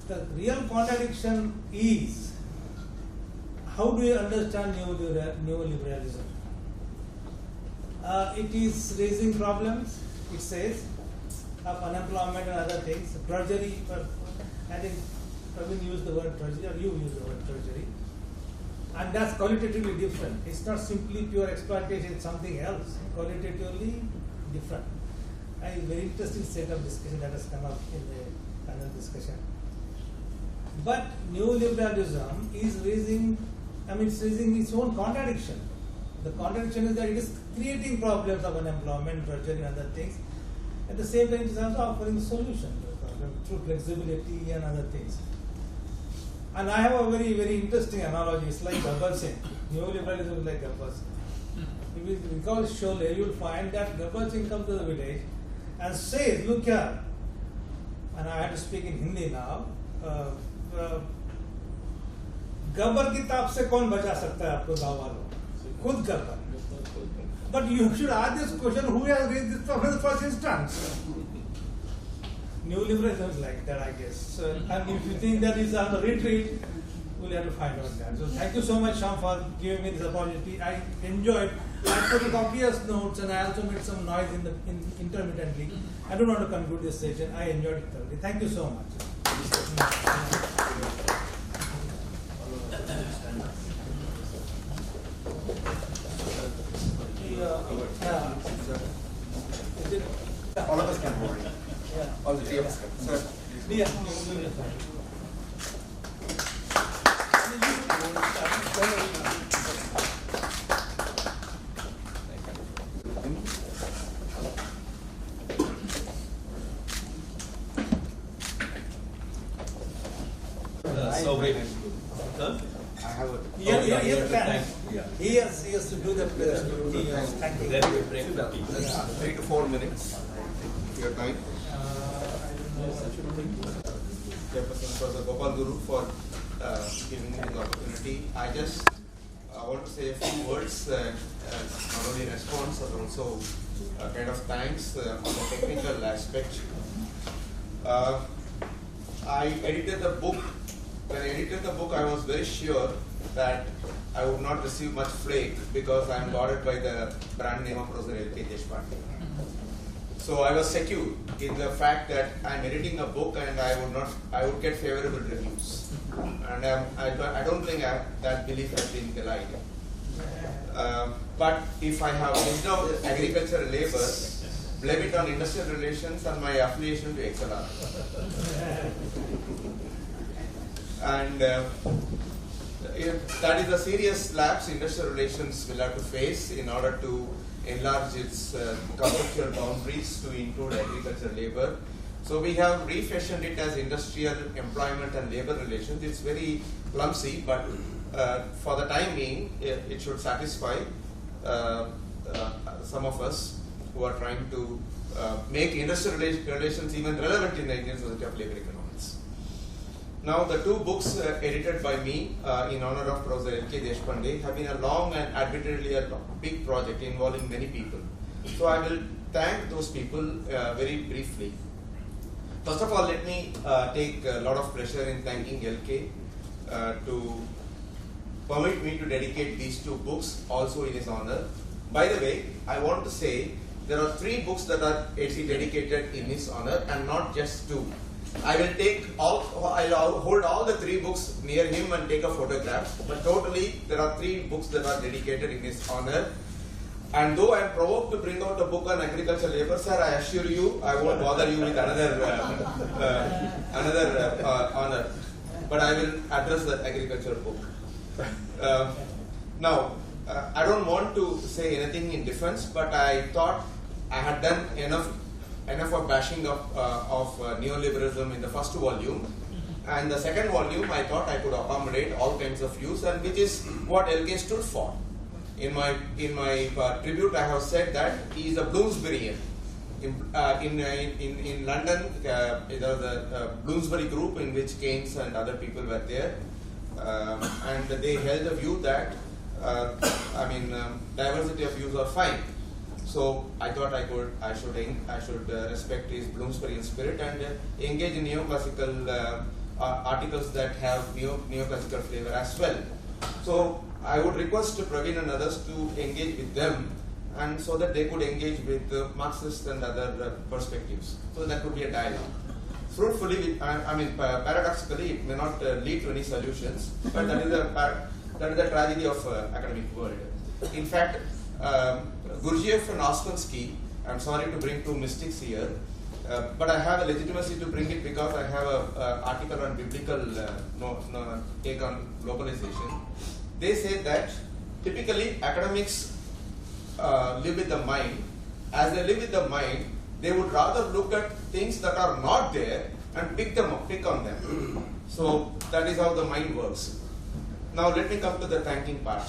The real contradiction is, how do you understand neoliberalism? It is raising problems, it says, of unemployment and other things. Drudgery, I think Praveen used the word drudgery, or you used the word drudgery. And that's qualitatively different. It's not simply pure exploitation, it's something else, qualitatively different. A very interesting set of discussion that has come up in the panel discussion. But neoliberalism is raising its own contradiction. The contradiction is that it is creating problems of unemployment, drudgery, and other things. At the same time, it is also offering solution to the problem through flexibility and other things. And I have a very, very interesting analogy. It's like Gabbar Singh. Neoliberalism is like Gabbar Singh. If you recall Sholay, you will find that Gabbar Singh comes to the village and says, look here, and I have to speak in Hindi now, Gabbar की ताप से कौन बचा सकता है आपको गाँव वालों? खुद Gabbar. But you should ask this question: who has raised this problem in the first instance? Neoliberalism is like that, I guess. And if you think that is on the retreat, we'll have to find out that. So thank you so much, Shyam, for giving me this opportunity. I enjoyed. I took copious notes and I also made some noise intermittently. I don't want to conclude this session. I enjoyed it thoroughly. Thank you so much. All of us can hold it. All the three of us can. Sir, please. So great. Huh? I have a. He has to do the presentation. Thank you. Then we break. 3 to 4 minutes. Your time. Chairperson Professor Gopal Guru for giving me the opportunity. I just want to say a few words, not only response but also kind of thanks on the technical aspect. I edited the book. When I edited the book, I was very sure that I would not receive much flake because I am guarded by the brand name of Professor L.K. Deshpande. So I was secure in the fact that I am editing a book and I would get favorable reviews. And I don't think that belief has been belied. But if I have missed out agricultural labor, blame it on industrial relations and my affiliation to XLR. And that is a serious lapse industrial relations will have to face in order to enlarge its conceptual boundaries to include agricultural labor. So we have refashioned it as industrial employment and labor relations. It's very clumsy, but for the time being, it should satisfy some of us who are trying to make industrial relations even relevant in the Indian Society of Labor Economics. Now, the two books edited by me in honor of Professor L.K. Deshpande have been a long and arbitrarily a big project involving many people. So I will thank those people very briefly. First of all, let me take a lot of pleasure in thanking L.K. To permit me to dedicate these two books also in his honor. By the way, I want to say there are 3 books that are dedicated in his honor and not just 2. I'll hold all the 3 books near him and take a photograph. But totally, there are 3 books that are dedicated in his honor. And though I am provoked to bring out a book on agricultural labor, sir, I assure you, I won't bother you with another honor. But I will address the agricultural book. Now, I don't want to say anything in defense, but I thought I had done enough of bashing of neoliberalism in the first volume, and the second volume I thought I could accommodate all kinds of views, and which is what LK stood for. In my tribute, I have said that he is a Bloomsburyan. In London, there was a Bloomsbury group in which Keynes and other people were there, and they held the view that diversity of views are fine. So I thought I should respect his Bloomsburyan spirit and engage in neoclassical articles that have neoclassical flavor as well. So I would request Praveen and others to engage with them, and so that they could engage with Marxist and other perspectives. So that could be a dialogue. Fruitfully, paradoxically, it may not lead to any solutions, but that is the tragedy of academic world. In fact, Gurdjieff and Ospensky, I'm sorry to bring 2 mystics here, but I have a legitimacy to bring it because I have an article on biblical take on globalization. They say that typically academics live with the mind, as they live with the mind, they would rather look at things that are not there and pick on them. So that is how the mind works. Now let me come to the thanking part.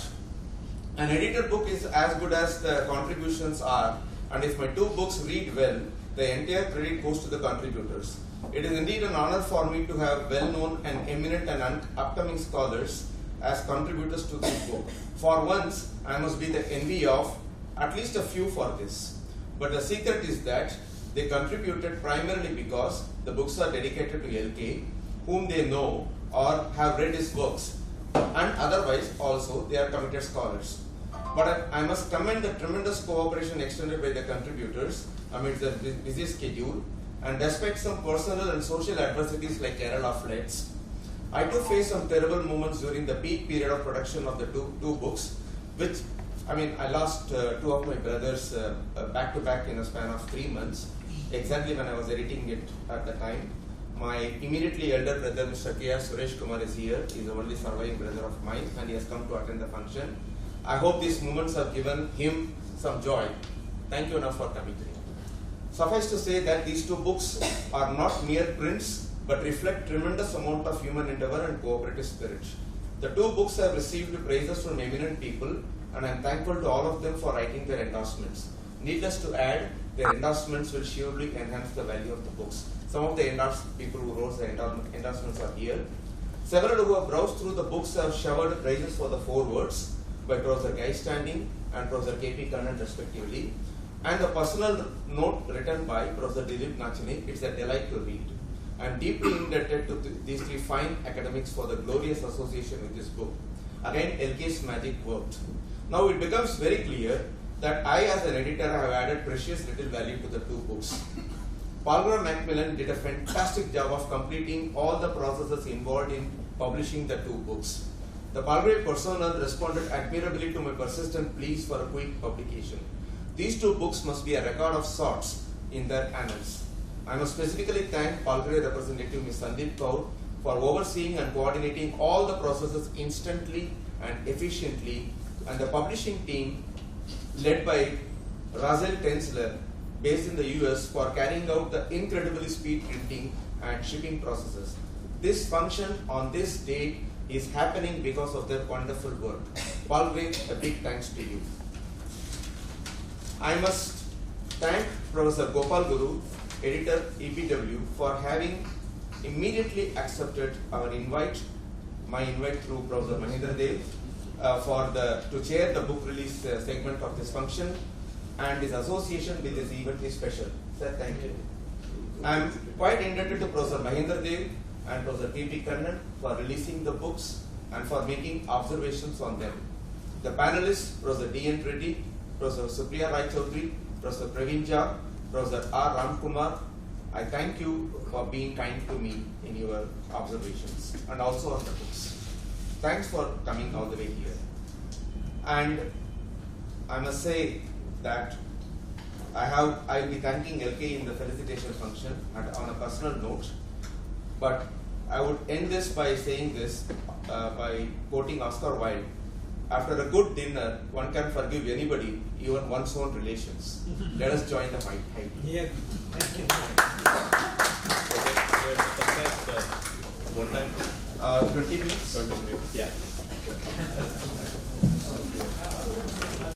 An edited book is as good as the contributions are, and if my two books read well, the entire credit goes to the contributors. It is indeed an honor for me to have well-known and eminent and upcoming scholars as contributors to this book. For once, I must be the envy of at least a few for this. But the secret is that they contributed primarily because the books are dedicated to LK, whom they know or have read his works, and otherwise also they are committed scholars. But I must commend the tremendous cooperation extended by the contributors amidst the busy schedule, and despite some personal and social adversities like Kerala floods. I too faced some terrible moments during the peak period of production of the two books, which, I lost two of my brothers back to back in a span of 3 months, exactly when I was editing it at the time. My immediately elder brother, Mr. K.R. Suresh Kumar, is here. He is the only surviving brother of mine, and he has come to attend the function. I hope these moments have given him some joy. Thank you enough for coming today. Suffice to say that these two books are not mere prints, but reflect tremendous amount of human endeavor and cooperative spirit. The two books have received praises from eminent people, and I am thankful to all of them for writing their endorsements. Needless to add, their endorsements will surely enhance the value of the books. Some of the people who wrote the endorsements are here. Several who have browsed through the books have showered praises for the forewords by Professor Guy Standing and Professor K.P. Kannan respectively, and the personal note written by Professor Dilip Nachini. It's a delight to read. I am deeply indebted to these three fine academics for the glorious association with this book. Again, LK's magic worked. Now it becomes very clear that I as an editor have added precious little value to the two books. Palgrave Macmillan did a fantastic job of completing all the processes involved in publishing the two books. The Palgrave personnel responded admirably to my persistent pleas for a quick publication. These two books must be a record of sorts in their annals. I must specifically thank Palgrave representative Ms. Sandeep Kaur for overseeing and coordinating all the processes instantly and efficiently, and the publishing team led by Razel Tensler, based in the US, for carrying out the incredibly speed printing and shipping processes. This function on this date is happening because of their wonderful work. Palgrave, a big thanks to you. I must thank Professor Gopal Guru, editor EPW, for having immediately accepted our invite, my invite through Professor Mahendra Dev, to chair the book release segment of this function, and his association with this event is special. Sir, thank you. I am quite indebted to Professor Mahendra Dev and Professor K.P. Kannan for releasing the books and for making observations on them. The panelists, Professor D.N. Reddy, Professor Supriya Rai Chaudhary, Professor Praveen Jha, Professor R. Ramkumar, I thank you for being kind to me in your observations and also on the books. Thanks for coming all the way here. And I must say that I'll be thanking LK in the felicitation function and on a personal note, but I would end this by saying this, by quoting Oscar Wilde: after a good dinner, one can forgive anybody, even one's own relations. Let us join the fight. Yeah, thank you. What time? 20 minutes. 20 minutes. Yeah.